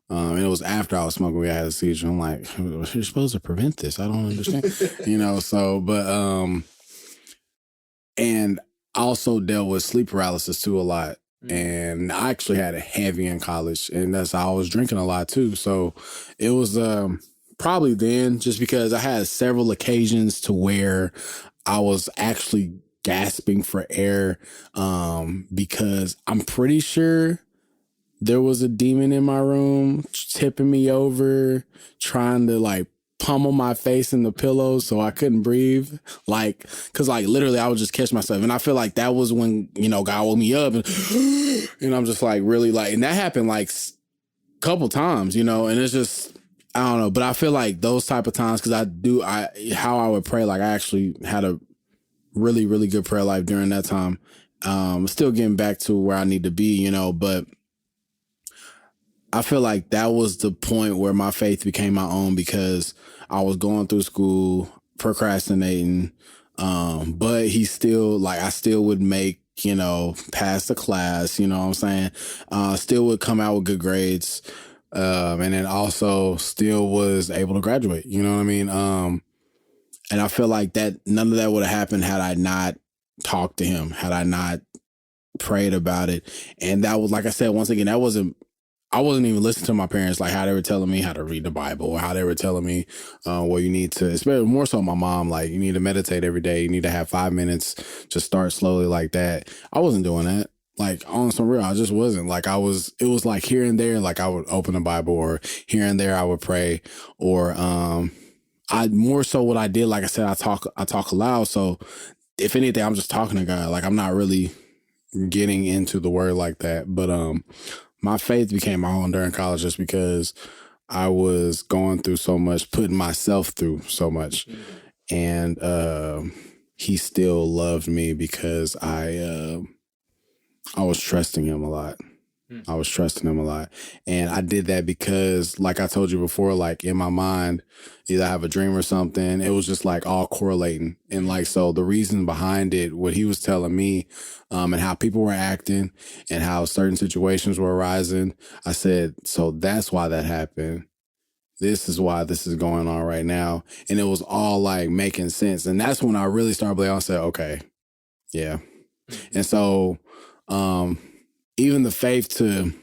[SPEAKER 2] and it was after I was smoking weed, I had a seizure. I'm like, you're supposed to prevent this. I don't understand. You know, so, but, and I also dealt with sleep paralysis too a lot. And I actually had it heavy in college, and I was drinking a lot too. So it was, probably then, just because I had several occasions to where I was actually gasping for air, because I'm pretty sure there was a demon in my room tipping me over, trying to like pummel my face in the pillow so I couldn't breathe. Like, cause like literally I would just catch myself. And I feel like that was when, you know, God woke me up and I'm just like really like, and that happened like a couple times, you know, and it's just, I don't know, but I feel like those type of times, cause how I would pray, like I actually had a really, really good prayer life during that time. Still getting back to where I need to be, you know, but I feel like that was the point where my faith became my own because I was going through school, procrastinating. But I still would make, you know, pass the class, you know what I'm saying? Still would come out with good grades. And then also still was able to graduate, you know what I mean? And I feel like that none of that would have happened had I not talked to him, had I not prayed about it. And that was, like I said, once again, I wasn't even listening to my parents, like how they were telling me how to read the Bible or how they were telling me, well, you need to, especially more so my mom, like you need to meditate every day. You need to have 5 minutes, just start slowly like that. I wasn't doing that. Like on some real, I just wasn't like it was like here and there, like I would open the Bible or here and there I would pray or, I more so what I did, like I said, I talk aloud. So if anything, I'm just talking to God. Like I'm not really getting into the word like that. But my faith became my own during college just because I was going through so much, putting myself through so much. And he still loved me because I was trusting him a lot. I was trusting him a lot. And I did that because, like I told you before, like in my mind, either I have a dream or something, it was just like all correlating. And like, so the reason behind it, what he was telling me, and how people were acting and how certain situations were arising, I said, so that's why that happened. This is why this is going on right now. And it was all like making sense. And that's when I really started believing. I said, okay, yeah. And so, even the faith to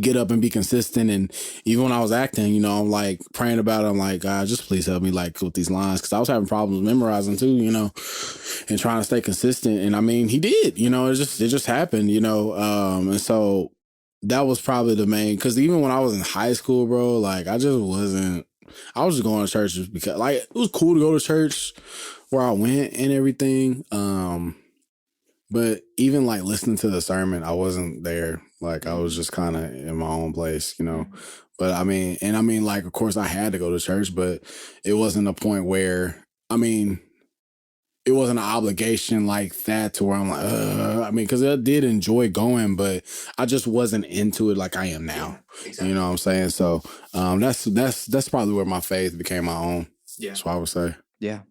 [SPEAKER 2] get up and be consistent. And even when I was acting, you know, I'm like praying about it. I'm like, God, just please help me like with these lines. Cause I was having problems memorizing too, you know, and trying to stay consistent. And I mean, he did, you know, it just happened, you know? And so that was probably the main, cause even when I was in high school, bro, like I was just going to church just because like, it was cool to go to church where I went and everything. But even like listening to the sermon, I wasn't there. Like I was just kind of in my own place, you know. But I mean, like, of course I had to go to church, but it wasn't a point where, I mean, it wasn't an obligation like that to where I'm like, I mean, because I did enjoy going, but I just wasn't into it like I am now. Yeah, exactly. You know what I'm saying? So that's probably where my faith became my own. Yeah. That's what I would say.
[SPEAKER 1] Yeah.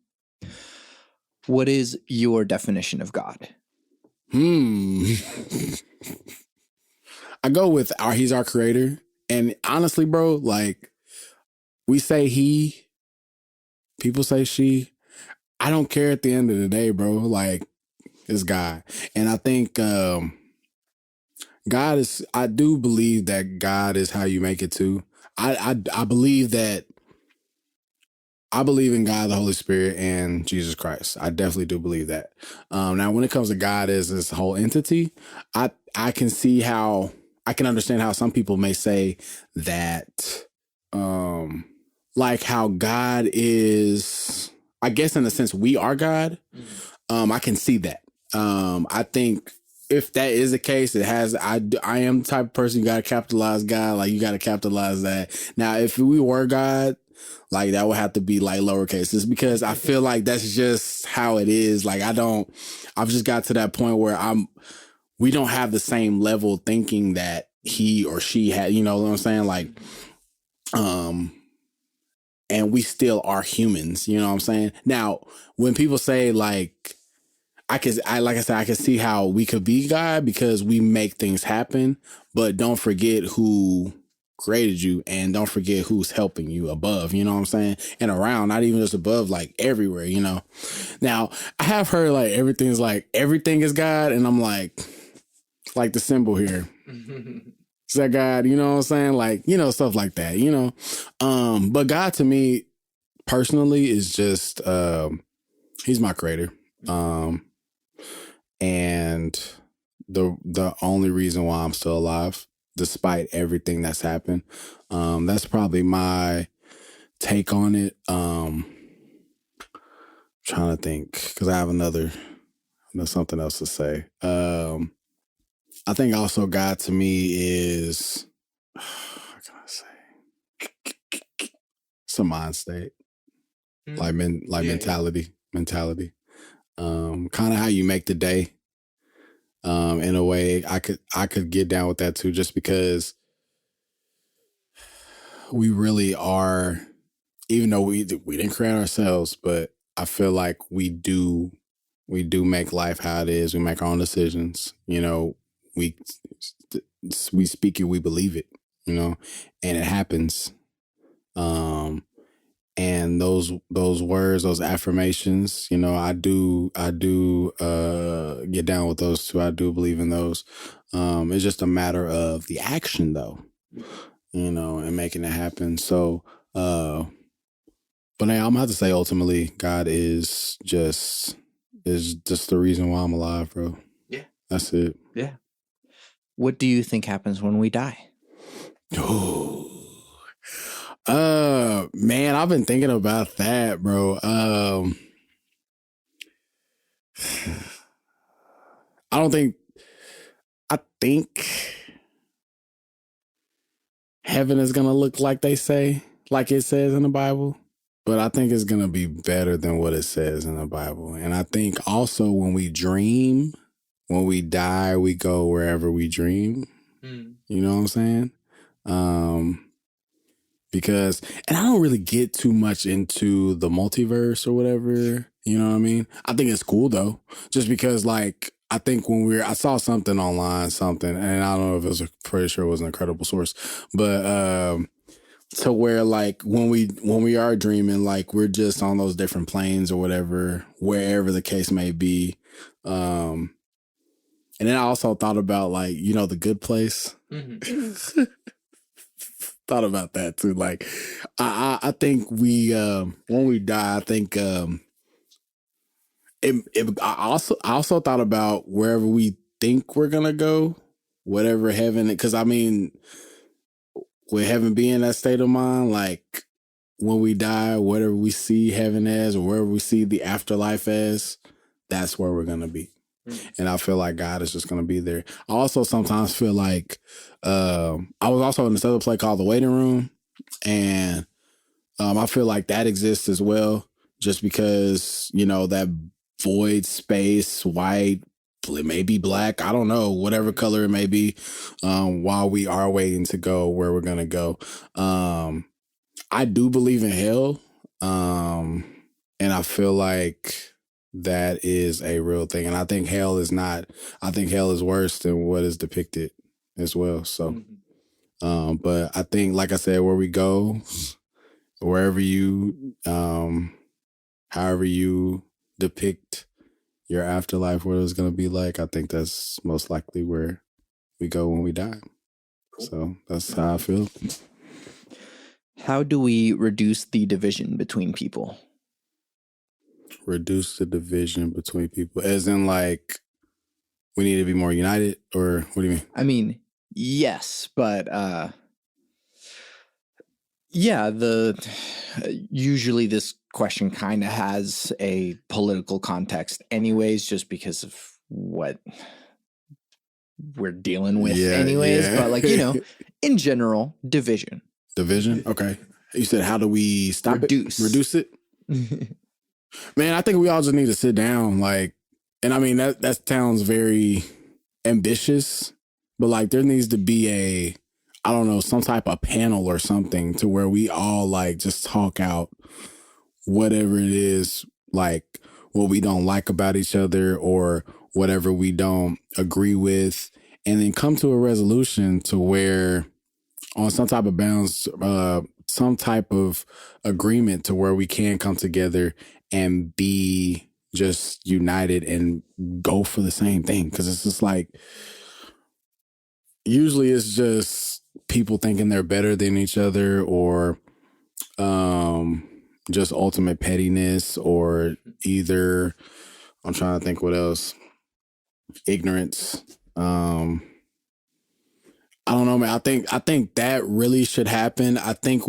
[SPEAKER 1] What is your definition of God?
[SPEAKER 2] I go with he's our creator. And honestly, bro, like we say he, people say she. I don't care at the end of the day, bro. Like it's God. And I think I do believe that God is how you make it too. I believe that I believe in God, the Holy Spirit, and Jesus Christ. I definitely do believe that. Now, when it comes to God as this whole entity, I can see how, I can understand how some people may say that, like how God is, I guess in a sense, we are God. I can see that. I think if that is the case, I am the type of person, you got to capitalize God. Like you got to capitalize that. Now, if we were God, like that would have to be like lowercase, just because I feel like that's just how it is. Like I've just got to that point where we don't have the same level of thinking that he or she had, you know what I'm saying? Like, and we still are humans, you know what I'm saying? Now, when people say like I can see how we could be God because we make things happen, but don't forget who created you and don't forget who's helping you above, you know what I'm saying? And around, not even just above, like everywhere, you know? Now, I have heard like everything is God, and I'm like the symbol here. Is that God? You know what I'm saying? Like, you know, stuff like that, you know? But God to me personally is just, he's my creator. And the only reason why I'm still alive, despite everything that's happened, that's probably my take on it. Trying to think because I have there's something else to say. I think also God to me is, how can I say? It's a mind state, like mentality. Kind of how you make the day. In a way, I could get down with that too, just because we really are. Even though we didn't create ourselves, but I feel like we do make life how it is. We make our own decisions. We speak it, we believe it. And it happens. And those words, those affirmations, I do get down with those too. I do believe in those. It's just a matter of the action though, and making it happen. So, but now I'm gonna have to say ultimately God is just the reason why I'm alive, bro.
[SPEAKER 1] Yeah.
[SPEAKER 2] That's it.
[SPEAKER 1] Yeah. What do you think happens when we die?
[SPEAKER 2] Oh. Man, I've been thinking about that, bro. I think heaven is gonna look like they say, like it says in the Bible. But I think it's gonna be better than what it says in the Bible. And I think also when we dream, when we die, we go wherever we dream. You know what I'm saying? Because, and I don't really get too much into the multiverse or whatever. You know what I mean? I think it's cool though, just because like, I think I saw something online, and I don't know if it was, pretty sure it was an incredible source, but, to where like when we are dreaming, like we're just on those different planes or whatever, wherever the case may be. And then I also thought about like, The Good Place. Mm-hmm. Thought about that too. Like, I think we when we die, I think I also thought about wherever we think we're gonna go, whatever heaven. Because I mean, with heaven being that state of mind, like when we die, whatever we see heaven as, or wherever we see the afterlife as, that's where we're gonna be. And I feel like God is just going to be there. I also sometimes feel like I was also in this other play called The Waiting Room. And I feel like that exists as well, just because, that void space, white, maybe black, I don't know, whatever color it may be, while we are waiting to go where we're going to go. I do believe in hell. And I feel like that is a real thing. And I think hell is worse than what is depicted as well. So, but I think, like I said, where we go, wherever you, however you depict your afterlife, what it's going to be like, I think that's most likely where we go when we die. Cool. So that's how I feel.
[SPEAKER 1] How do we reduce the division between people?
[SPEAKER 2] Reduce the division between people, as in like we need to be more united, or what do you mean?
[SPEAKER 1] I mean, yes, but yeah, usually this question kind of has a political context anyways, just because of what we're dealing with anyways. Yeah. But like, in general, division.
[SPEAKER 2] Okay. You said, how do we stop Reduce it? Man, I think we all just need to sit down. Like, and I mean, that sounds very ambitious, but like there needs to be I don't know, some type of panel or something to where we all like just talk out whatever it is, like what we don't like about each other or whatever we don't agree with, and then come to a resolution to where on some type of bounds, some type of agreement to where we can come together and be just united and go for the same thing. Cause it's just like, usually it's just people thinking they're better than each other, or just ultimate pettiness, or either, I'm trying to think what else, ignorance. I don't know, man. I think that really should happen. I think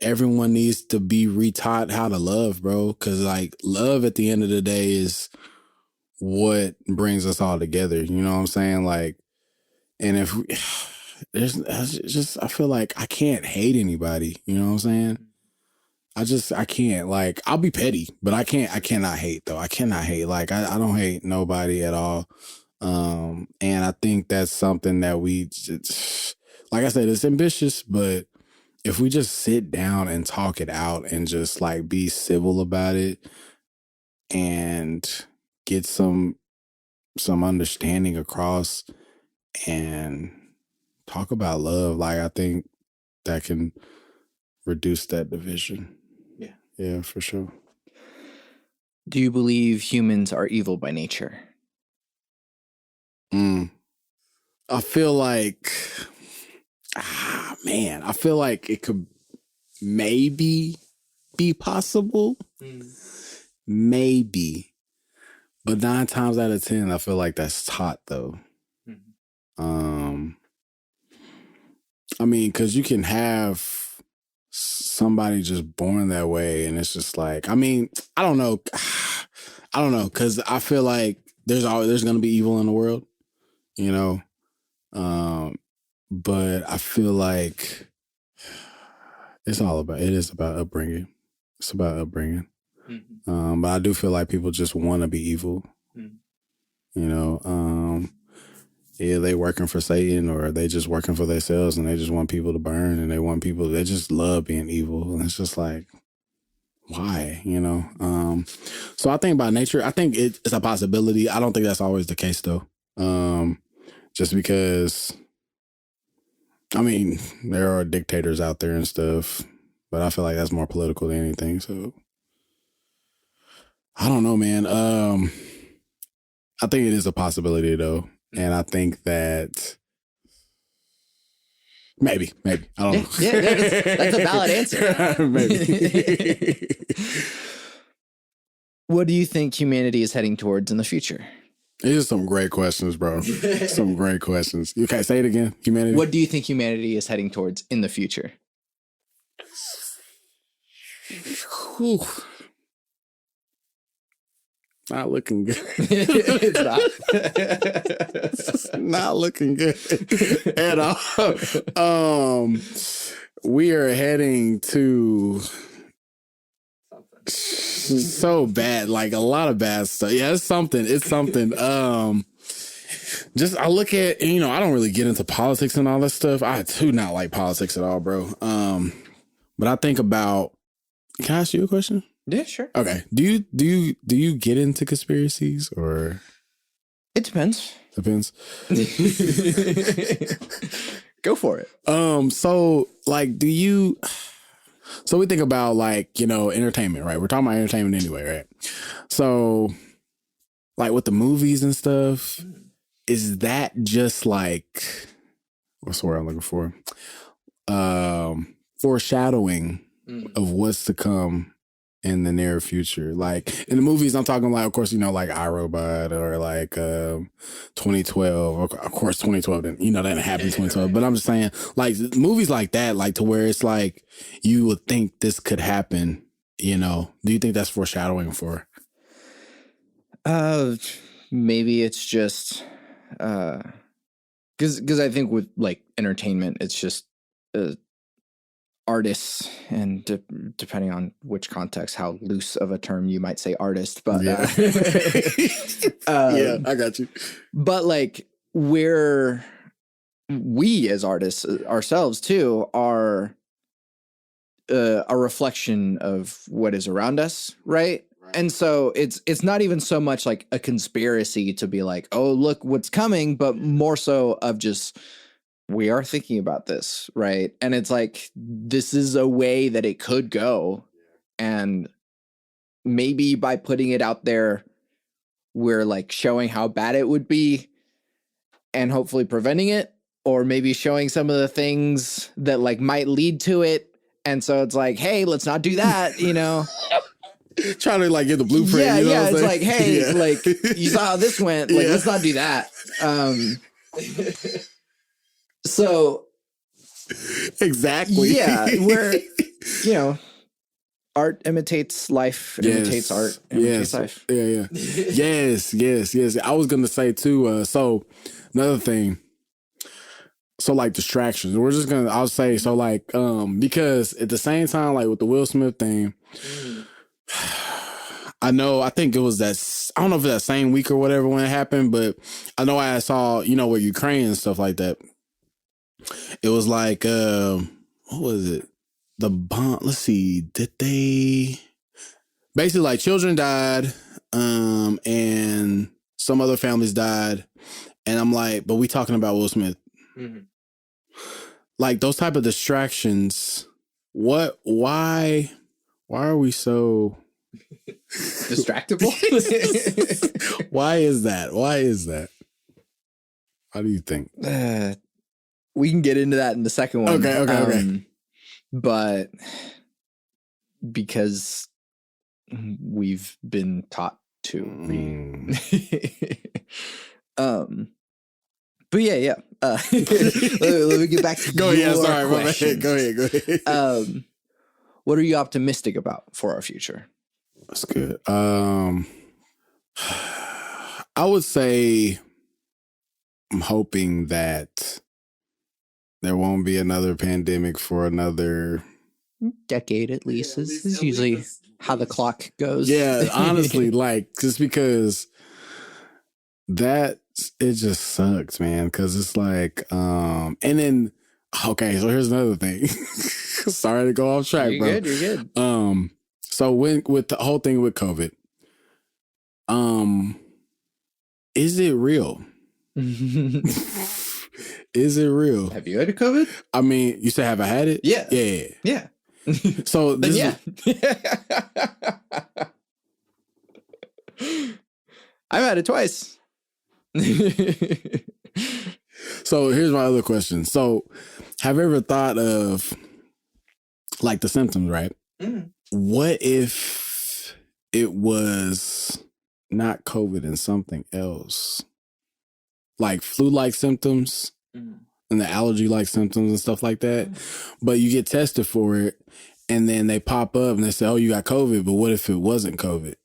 [SPEAKER 2] everyone needs to be retaught how to love, bro. Cause like love at the end of the day is what brings us all together. You know what I'm saying? Like, and if I feel like I can't hate anybody. You know what I'm saying? I can't. Like, I'll be petty, but I cannot hate though. I cannot hate. Like, I don't hate nobody at all. And I think that's something that like I said, it's ambitious, but if we just sit down and talk it out and just like be civil about it and get some understanding across and talk about love, like I think that can reduce that division.
[SPEAKER 1] Yeah.
[SPEAKER 2] Yeah, for sure.
[SPEAKER 1] Do you believe humans are evil by nature?
[SPEAKER 2] I feel like, I feel like it could maybe be possible. Maybe. But 9 times out of 10, I feel like that's taught though. I mean, because you can have somebody just born that way, and it's just like, I mean, I don't know, because I feel like there's going to be evil in the world, you know. But I feel like it is about upbringing. It's about upbringing. But I do feel like people just want to be evil. You know, yeah, they working for Satan, or they just working for themselves, and they just want people to burn, and they just love being evil. And it's just like, why, you know? So I think by nature, I think it's a possibility. I don't think that's always the case though. Just because, I mean, there are dictators out there and stuff, but I feel like that's more political than anything. So I don't know, man. I think it is a possibility though. And I think that maybe, I don't know.
[SPEAKER 1] Yeah, that's a valid answer.
[SPEAKER 2] Maybe.
[SPEAKER 1] What do you think humanity is heading towards in the future?
[SPEAKER 2] These are some great questions, bro. Some great questions. Okay, say it again. Humanity.
[SPEAKER 1] What do you think humanity is heading towards in the future?
[SPEAKER 2] Whew. Not looking good.
[SPEAKER 1] It's not.
[SPEAKER 2] It's not looking good at all. We are heading to so bad, like a lot of bad stuff. Yeah, it's something. Just I look at, you know, I don't really get into politics and all that stuff. I do not like politics at all, bro. But I think about. Can I ask you a question?
[SPEAKER 1] Yeah, sure.
[SPEAKER 2] Okay. Do you get into conspiracies, or?
[SPEAKER 1] It depends.
[SPEAKER 2] Depends.
[SPEAKER 1] Go for it.
[SPEAKER 2] So like, so we think about, like, you know, entertainment, right? We're talking about entertainment anyway, right? So like with the movies and stuff, is that just like, what's the word I'm looking for? Foreshadowing of what's to come in the near future. Like in the movies, I'm talking like, of course, you know, like iRobot or like 2012. Of course, 2012 didn't, you know, that didn't happen in 2012. But I'm just saying, like movies like that, like to where it's like you would think this could happen. You know, do you think that's foreshadowing for?
[SPEAKER 1] Maybe it's just because I think with like entertainment, it's just artists, and depending on which context, how loose of a term you might say artist, but
[SPEAKER 2] yeah, I got you.
[SPEAKER 1] But like we as artists ourselves too are a reflection of what is around us, right? And so it's not even so much like a conspiracy to be like, oh, look what's coming, but more so of just, we are thinking about this, right? And it's like, this is a way that it could go. And maybe by putting it out there, we're like showing how bad it would be and hopefully preventing it, or maybe showing some of the things that like might lead to it. And so it's like, hey, let's not do that, you know?
[SPEAKER 2] Trying to like get the blueprint.
[SPEAKER 1] Yeah,
[SPEAKER 2] you know
[SPEAKER 1] yeah. It's like, hey, like you saw how this went. Like, let's not do that. So
[SPEAKER 2] exactly.
[SPEAKER 1] yeah, where art imitates life, imitates art, imitates life.
[SPEAKER 2] Yeah. Yes. I was gonna say too. So another thing. So like distractions. I'll say so like because at the same time like with the Will Smith thing, I think it was I don't know if it was that same week or whatever when it happened, but I know I saw, with Ukraine and stuff like that. It was like what was it? The bomb, let's see, did they basically like children died, and some other families died, and I'm like, but we talking about Will Smith. Mm-hmm. Like those type of distractions, why are we so
[SPEAKER 1] distractible?
[SPEAKER 2] Why is that? How do you think?
[SPEAKER 1] We can get into that in the second one.
[SPEAKER 2] Okay.
[SPEAKER 1] But because we've been taught to but yeah. Let me get back to questions.
[SPEAKER 2] Go ahead.
[SPEAKER 1] What are you optimistic about for our future?
[SPEAKER 2] That's good. I would say I'm hoping that there won't be another pandemic for another
[SPEAKER 1] decade at least. This is usually how the clock goes.
[SPEAKER 2] Yeah, honestly, like just because it just sucks, man. Because it's like, and then okay, so here's another thing. Sorry to go off track, bro.
[SPEAKER 1] You're good.
[SPEAKER 2] So with the whole thing with COVID, is it real? Is it real?
[SPEAKER 1] Have you had COVID?
[SPEAKER 2] I mean, you said, have I had it?
[SPEAKER 1] Yeah.
[SPEAKER 2] Yeah. So this
[SPEAKER 1] I've had it twice.
[SPEAKER 2] So here's my other question. So have you ever thought of like the symptoms, right? Mm. What if it was not COVID and something else? Like flu-like symptoms and the allergy-like symptoms and stuff like that. But you get tested for it and then they pop up and they say, oh, you got COVID. But what if it wasn't COVID?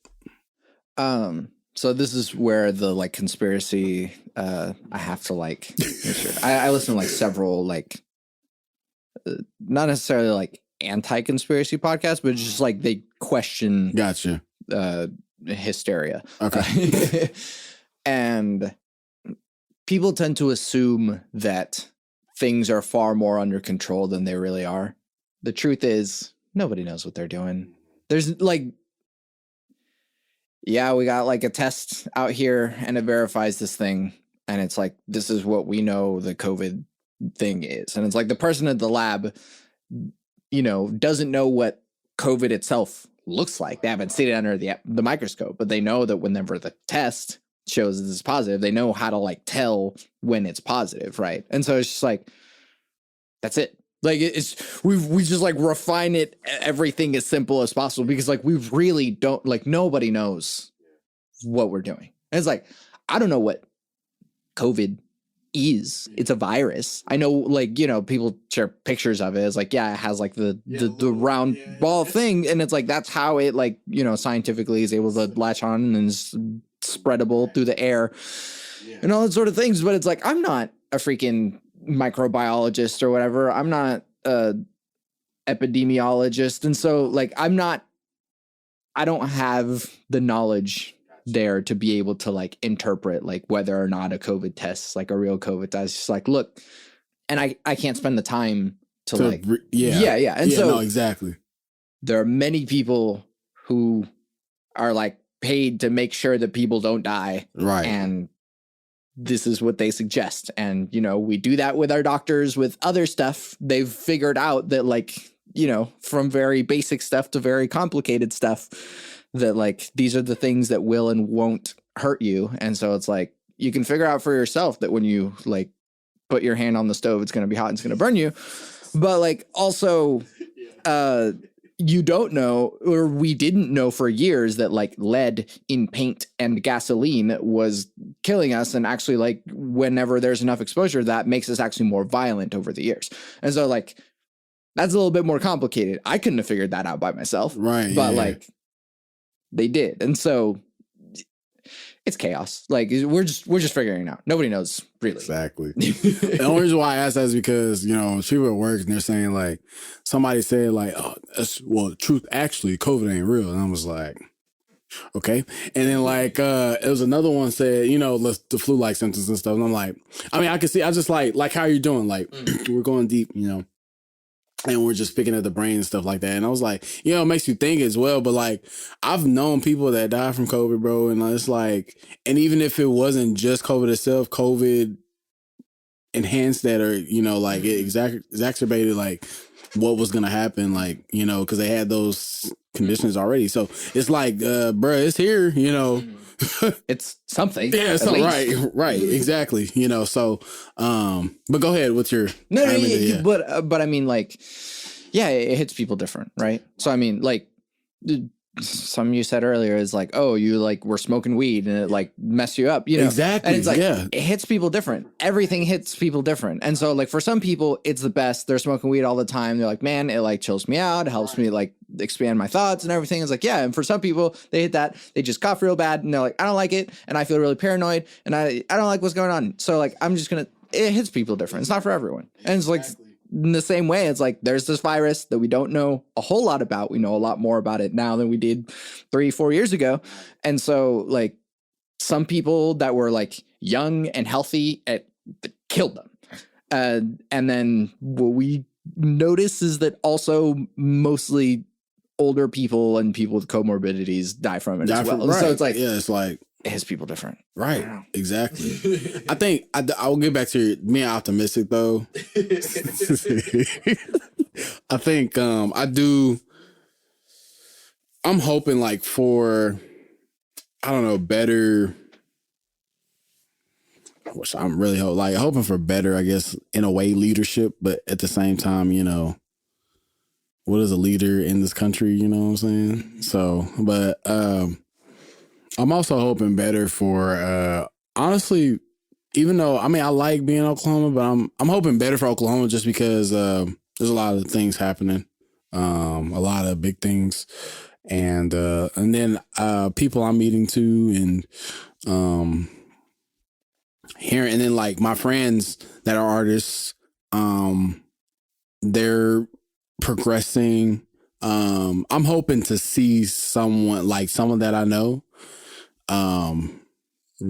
[SPEAKER 1] So this is where the like conspiracy, I have to like make sure. I listen to like several like not necessarily like anti-conspiracy podcasts, but just like they question
[SPEAKER 2] Gotcha.
[SPEAKER 1] Hysteria.
[SPEAKER 2] Okay.
[SPEAKER 1] And people tend to assume that things are far more under control than they really are. The truth is nobody knows what they're doing. There's like, yeah, we got like a test out here and it verifies this thing. And it's like, this is what we know the COVID thing is. And it's like the person at the lab, doesn't know what COVID itself looks like. They haven't seen it under the microscope, but they know that whenever the test shows this is positive, they know how to like tell when it's positive, right? And so it's just like, that's it. Like we just like refine it, everything as simple as possible, because like we really don't, like nobody knows what we're doing. And it's like, I don't know what COVID is. It's a virus. I know, like, people share pictures of it. It's like, yeah, it has like the round ball thing, and it's like that's how it like scientifically is able to latch on and is spreadable through the air and all that sort of things. But it's like, I'm not a freaking microbiologist or whatever. I'm not a epidemiologist, and so like I don't have the knowledge there to be able to like interpret like whether or not a COVID test is like a real COVID test. It's just like, look, and I can't spend the time to like and so
[SPEAKER 2] no, exactly.
[SPEAKER 1] There are many people who are like paid to make sure that people don't die,
[SPEAKER 2] right?
[SPEAKER 1] And this is what they suggest. And we do that with our doctors, with other stuff. They've figured out that like from very basic stuff to very complicated stuff, that like these are the things that will and won't hurt you. And so it's like you can figure out for yourself that when you like put your hand on the stove, it's going to be hot and it's going to burn you. But like also you don't know, or we didn't know for years, that like lead in paint and gasoline was killing us. And actually, like, whenever there's enough exposure, that makes us actually more violent over the years. And so, like, that's a little bit more complicated. I couldn't have figured that out by myself.
[SPEAKER 2] Right.
[SPEAKER 1] But like, they did. And so it's chaos. Like, we're just figuring it out. Nobody knows really.
[SPEAKER 2] Exactly. The only reason why I asked that is because, you know, she at work and they're saying like, somebody said like, oh, truth, actually, COVID ain't real. And I was like, okay. And then like, it was another one said, you know, the flu-like symptoms and stuff. And I'm like, I mean, I can see, I just like, how are you doing? Like, we're going deep, you know. And we're just picking at the brain and stuff like that. And I was like, you know, it makes you think as well. But like, I've known people that died from COVID, bro. And it's like, and even if it wasn't just COVID itself, COVID enhanced that, or, you know, like it exacerbated like what was going to happen, like, you know, because they had those conditions already. So it's like, bro, it's here, you know.
[SPEAKER 1] It's something.
[SPEAKER 2] Yeah, it's something. Right, exactly. You know, so, but go ahead. What's your
[SPEAKER 1] but I mean, like, yeah, it hits people different, right? So I mean, like, some you said earlier is like, oh, you like were smoking weed and it like messed you up, you know?
[SPEAKER 2] Exactly.
[SPEAKER 1] And it's like, it hits people different. Everything hits people different. And so like for some people, it's the best. They're smoking weed all the time. They're like, man, it like chills me out. It helps me like expand my thoughts and everything. It's like, yeah. And for some people, they hit that. They just cough real bad and they're like, I don't like it. And I feel really paranoid and I don't like what's going on. So like, it hits people different. It's not for everyone. And it's like, in the same way, it's like there's this virus that we don't know a whole lot about. We know a lot more about it now than we did 3-4 years ago. And so like some people that were like young and healthy, it killed them. And then what we notice is that also mostly older people and people with comorbidities die from it as well.
[SPEAKER 2] Right.
[SPEAKER 1] So it's like,
[SPEAKER 2] yeah, it's like,
[SPEAKER 1] it hits people different.
[SPEAKER 2] Right. Exactly. I think I'll get back to being optimistic though. I think I'm hoping like for, I don't know, better. I'm really hoping for better, I guess, in a way, leadership, but at the same time, you know, what is a leader in this country? You know what I'm saying? So, but I'm also hoping better for, honestly, even though, I mean, I like being in Oklahoma, but I'm hoping better for Oklahoma just because there's a lot of things happening, a lot of big things, and then people I'm meeting too, and hearing, and then like my friends that are artists, they're progressing. I'm hoping to see someone that I know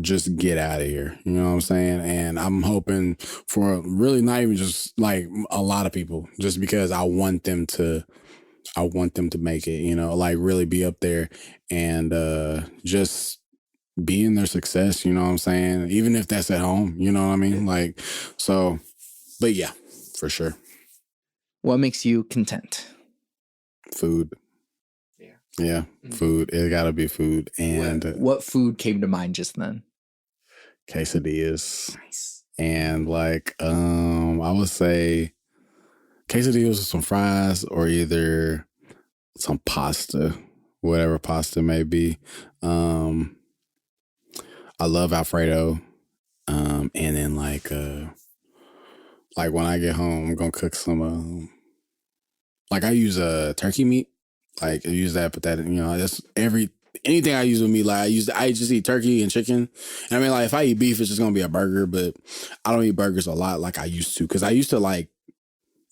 [SPEAKER 2] just get out of here. You know what I'm saying? And I'm hoping for really not even just like a lot of people, just because I want them to make it, you know, like really be up there and just be in their success, you know what I'm saying? Even if that's at home, you know what I mean? Like, so, but yeah, for sure.
[SPEAKER 1] What makes you content?
[SPEAKER 2] Food. Yeah, food. It gotta be food. And
[SPEAKER 1] what food came to mind just then?
[SPEAKER 2] Quesadillas.
[SPEAKER 1] Nice.
[SPEAKER 2] And like, I would say quesadillas with some fries or either some pasta, whatever pasta may be. I love Alfredo. And then like when I get home, I'm gonna cook some like I use turkey meat. Like I use that, put that in, you know, that's anything I use with meat. Like I just eat turkey and chicken. And I mean, like if I eat beef, it's just gonna be a burger, but I don't eat burgers a lot like I used to. Cause I used to like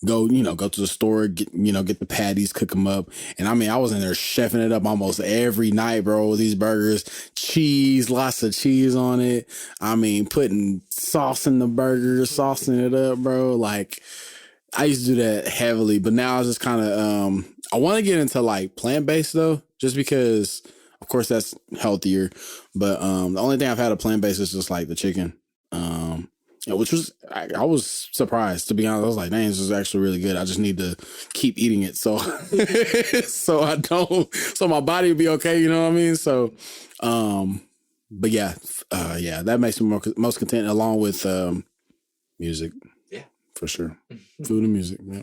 [SPEAKER 2] go to the store, get the patties, cook them up. And I mean, I was in there chefing it up almost every night, bro, with these burgers, cheese, lots of cheese on it. I mean, putting sauce in the burger, saucing it up, bro. Like I used to do that heavily, but now I just kind of, I want to get into like plant-based though, just because of course that's healthier. But, the only thing I've had a plant-based is just like the chicken. Which was, I was surprised, to be honest. I was like, dang, this is actually really good. I just need to keep eating it. So, so my body will be okay. You know what I mean? So, but yeah, that makes me most content along with, music. Yeah, for sure. Food and music. Yeah.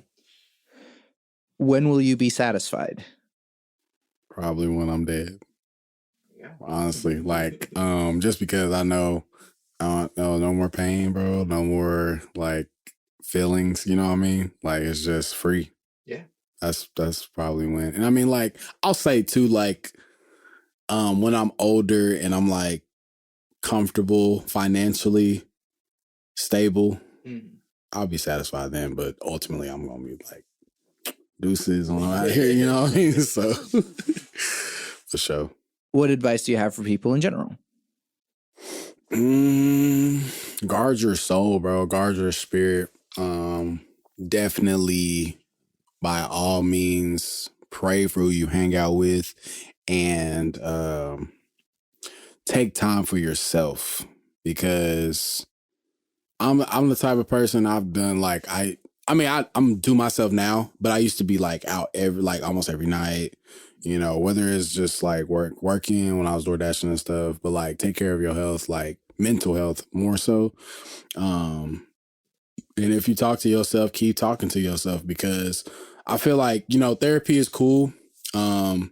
[SPEAKER 1] When will you be satisfied?
[SPEAKER 2] Probably when I'm dead.
[SPEAKER 3] Yeah.
[SPEAKER 2] Honestly, like, just because I know, no more pain, bro. No more like feelings. You know what I mean? Like, it's just free.
[SPEAKER 3] Yeah.
[SPEAKER 2] That's probably when. And I mean, like, I'll say too, like, when I'm older and I'm like comfortable financially, stable, I'll be satisfied then. But ultimately, I'm gonna be like, deuces when I'm out here. You know what I mean? So, for sure.
[SPEAKER 1] What advice do you have for people in general?
[SPEAKER 2] Guard your soul, bro. Guard your spirit. Definitely, by all means, pray for who you hang out with, and take time for yourself, because I'm the type of person. I've done like I'm do myself now, but I used to be like out almost every night. You know, whether it's just like working when I was door dashing and stuff, but like take care of your health, like mental health more so. And if you talk to yourself, keep talking to yourself, because I feel like, you know, therapy is cool. I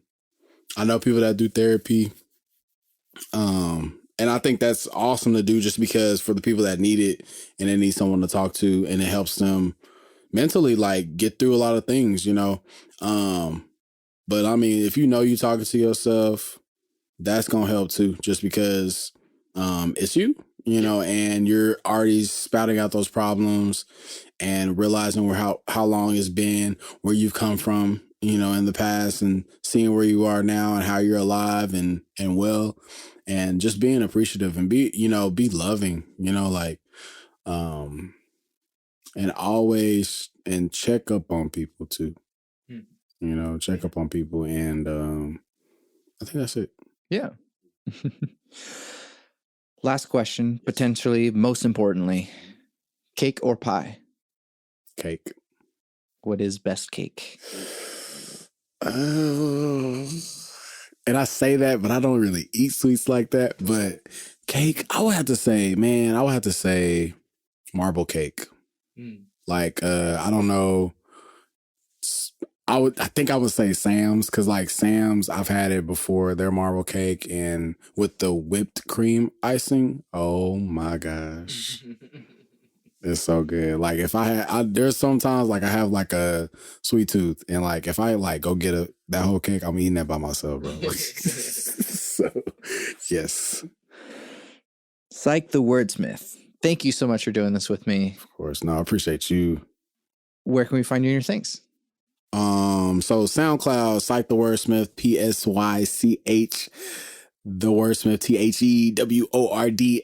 [SPEAKER 2] know people that do therapy. And I think that's awesome to do, just because for the people that need it and they need someone to talk to, and it helps them mentally like get through a lot of things, you know. But I mean, if you know you're talking to yourself, that's gonna help too, just because it's you know, and you're already spouting out those problems and realizing how long it's been, where you've come from, you know, in the past, and seeing where you are now and how you're alive and well, and just being appreciative and be loving, you know, like, and always, and check up on people too. You know, check up on people, and I think that's it.
[SPEAKER 1] Yeah. Last question, potentially most importantly, cake or pie?
[SPEAKER 2] Cake.
[SPEAKER 1] What is best cake?
[SPEAKER 2] And I say that, but I don't really eat sweets like that. But cake, I would have to say marble cake. Like, I don't know. I think I would say Sam's, because like Sam's, I've had it before, their marble cake, and with the whipped cream icing, oh my gosh. It's so good. Like, if there's sometimes like I have like a sweet tooth, and like if I like go get that whole cake, I'm eating that by myself, bro. So, yes.
[SPEAKER 1] Psych the Wordsmith. Thank you so much for doing this with me.
[SPEAKER 2] Of course. No, I appreciate you.
[SPEAKER 1] Where can we find you and your things?
[SPEAKER 2] So SoundCloud, Psych The Wordsmith, PSYCH The Wordsmith,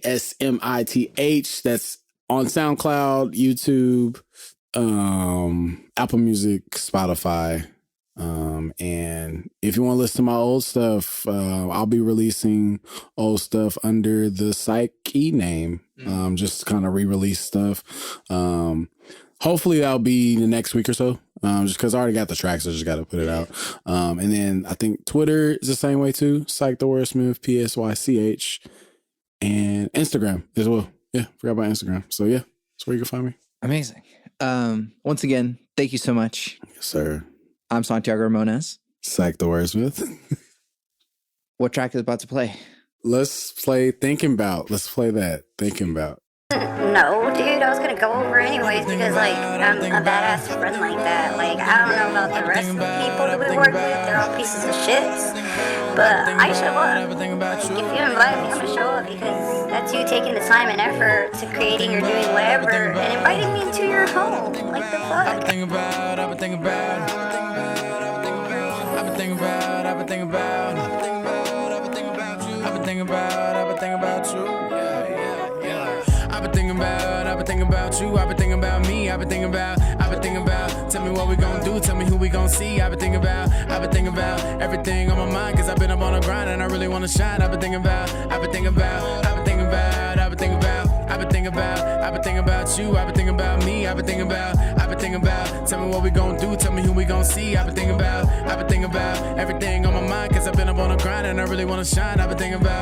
[SPEAKER 2] THEWORDSMITH. That's on SoundCloud, YouTube, Apple Music, Spotify. And if you want to listen to my old stuff, I'll be releasing old stuff under the Psyche name. Just kind of re-release stuff. Hopefully that'll be the next week or so. Just because I already got the tracks, I just got to put it out. And then I think Twitter is the same way too. Psych The Wordsmith, PSYCH, and Instagram as well. Yeah, forgot about Instagram. So yeah, that's where you can find me.
[SPEAKER 1] Amazing. Once again, thank you so much.
[SPEAKER 2] Yes, sir.
[SPEAKER 1] I'm Santiago Ramones.
[SPEAKER 2] Psych The Wordsmith.
[SPEAKER 1] What track is about to play?
[SPEAKER 2] Let's play Thinkinbout. Let's play that. Thinkinbout.
[SPEAKER 4] No, dude, I was gonna go over anyways because, like, I'm a badass friend like that. Like, I don't know about the rest of the people that we work with, they're all pieces of shits. But I show up. Like, if you invite me, I'm gonna show up because that's you taking the time and effort to creating or doing whatever and inviting me into your home. Like, the fuck?
[SPEAKER 5] I've been thinking about me, I've been thinking about, tell me what we gon' do, tell me who we gon' see. I've been thinking about everything on my mind, cause I've been up on the grind and I really wanna shine. I've been thinking about you, I've been thinking about you, I've been thinking about me, I've been thinking about, tell me what we gon' do, tell me who we gon' see. I've been thinking about everything on my mind, cause I've been up on the grind and I really wanna shine. I've been thinking about,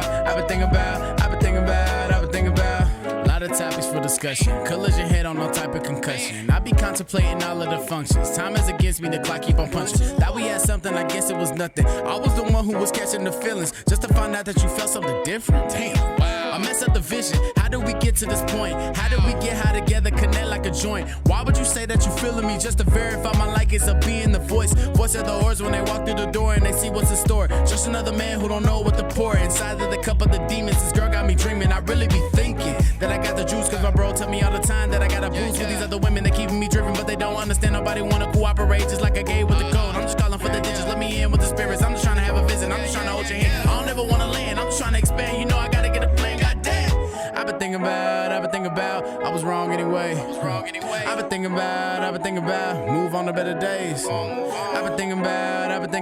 [SPEAKER 5] lot of topics for discussion. Collision head on no type of concussion. I be contemplating all of the functions. Time is against me, the clock keep on punching. Thought we had something, I guess it was nothing. I was the one who was catching the feelings, just to find out that you felt something different. Damn, wow. I messed up the vision. How did we get to this point? How did we get high together, connect like a joint? Why would you say that you feeling me just to verify my like is a being the voice of the horse when they walk through the door and they see what's in store? Just another man who don't know what to pour inside of the cup of the demons. This girl got me dreaming. I really be thinking that I got the juice, cause my bro tell me all the time that I got a boost with these other women that keeping me driven, but they don't understand. Nobody wanna cooperate, just like I gave with the code. I'm just calling for the digits, let me in with the spirits. I'm just trying to have a visit, I'm just trying to hold your hand. I don't ever wanna land, I'm just trying to expand. You know I gotta get a plan, goddamn. I've been thinking about, I was wrong anyway. I've been thinking about, move on to better days. I've been thinking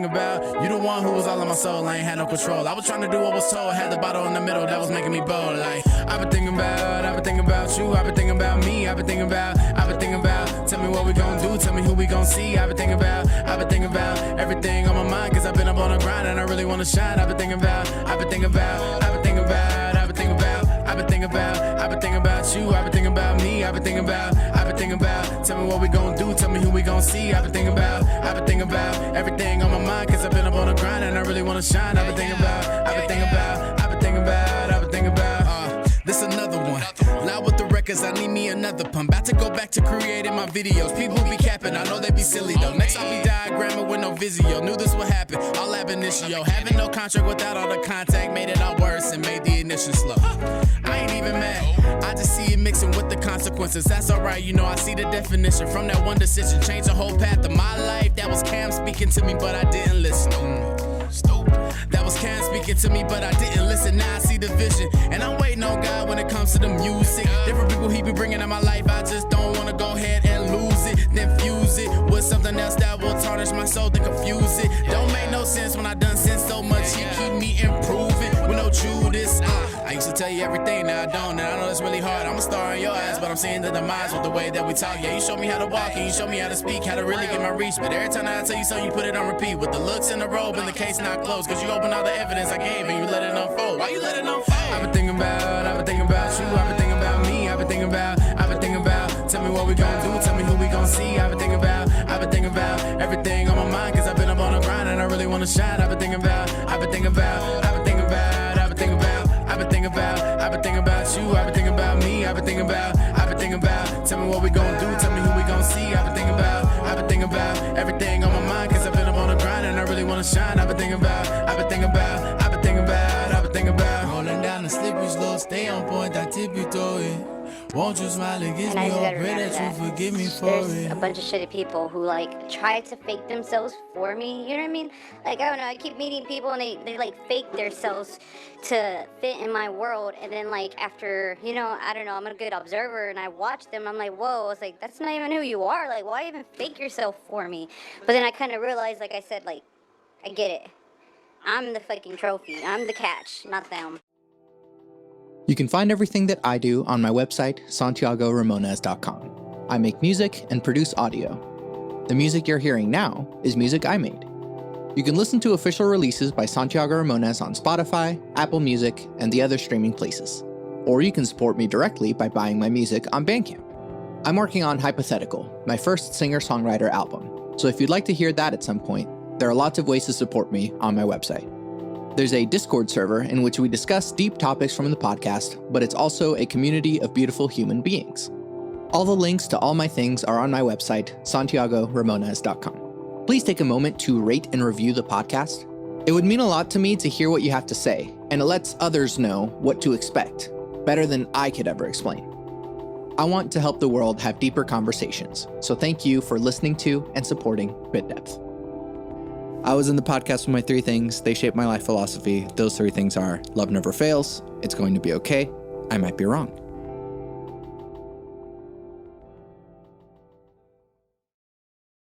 [SPEAKER 5] about, you the one who was all in my soul, I ain't had no control. I was trying to do what was told, had the bottle in the middle, that was making me bold. Like, I've been thinking about you, I've been thinking about me, I've been thinking about, tell me what we gon' do, tell me who we gon' see. I've been thinking about everything on my mind, cause I've been up on the grind and I really wanna shine. I've been thinking about you, I've been thinking about you, I've been thinking about me, I've been thinking about, tell me what we gon' do, tell me who we gon' see. I've been thinking about everything on my mind, cause I've been up on the grind and I really wanna shine. I've been thinking about, this another one. Loud with the records, I need me another pump. About to go back to creating my videos. People be capping, I know they be silly though. Next I'll be diagramming with no Vizio. Knew this would happen, all ab initio. Having no contract without all the contact made it all worse and made the ignition slow. I ain't even mad, I just see it mixing with the consequences. That's alright, you know I see the definition. From that one decision, change the whole path of my life. That was Cam speaking to me, but I didn't listen. Stupid. That was Cam speaking to me, but I didn't listen. Now I see the vision, and I'm waiting on God when it comes to the music. Different people he be bringing in my life, I just don't wanna go ahead and lose it. Then fuse it with something else that will tarnish my soul, then confuse it. Don't make no sense when I done sin so much. He keep me improving with no Judas. I used to tell you everything, now I don't, and I know it's really hard. I'm a star in your eyes, but I'm seeing the demise with the way that we talk. Yeah, you show me how to walk, and you show me how to speak, how to really get my reach. But every time I tell you something, you put it on repeat. With the looks in the robe and the case not closed, cause you open all the evidence I gave and you let it unfold. Why you let it unfold? I've been thinking about you, I've been thinking about me, I've been thinking about, tell me what we gon' do, tell me who we gon' see. I've been thinking about everything on my mind, cause I've been up on the grind and I really wanna shine. I've been thinking about you, I've been thinking about me, I've been thinking about, tell me what we gon' do, tell me who we gon' see. I've been thinking about everything on my mind, cause I've been up on the grind and I really wanna shine. I've been thinking about rolling down the slippery slope, stay on point, I tip you through it. Won't you smile and kiss me, or pray that you forgive me for it.
[SPEAKER 4] There's a bunch of shitty people who like try to fake themselves for me, you know what I mean? Like, I don't know, I keep meeting people and they like fake themselves to fit in my world, and then like after, you know, I don't know, I'm a good observer and I watch them, I'm like, whoa, I was like, that's not even who you are, like why even fake yourself for me? But then I kind of realized, like I said, like, I get it. I'm the fucking trophy, I'm the catch, not them.
[SPEAKER 1] You can find everything that I do on my website, SantiagoRamones.com. I make music and produce audio. The music you're hearing now is music I made. You can listen to official releases by Santiago Ramones on Spotify, Apple Music, and the other streaming places. Or you can support me directly by buying my music on Bandcamp. I'm working on Hypothetical, my first singer-songwriter album, so if you'd like to hear that at some point, there are lots of ways to support me on my website. There's a Discord server in which we discuss deep topics from the podcast, but it's also a community of beautiful human beings. All the links to all my things are on my website, SantiagoRamones.com. Please take a moment to rate and review the podcast. It would mean a lot to me to hear what you have to say, and it lets others know what to expect, better than I could ever explain. I want to help the world have deeper conversations, so thank you for listening to and supporting Bit Depth. I was in the podcast with my 3 things. They shape my life philosophy. Those 3 things are: love never fails, it's going to be okay, I might be wrong.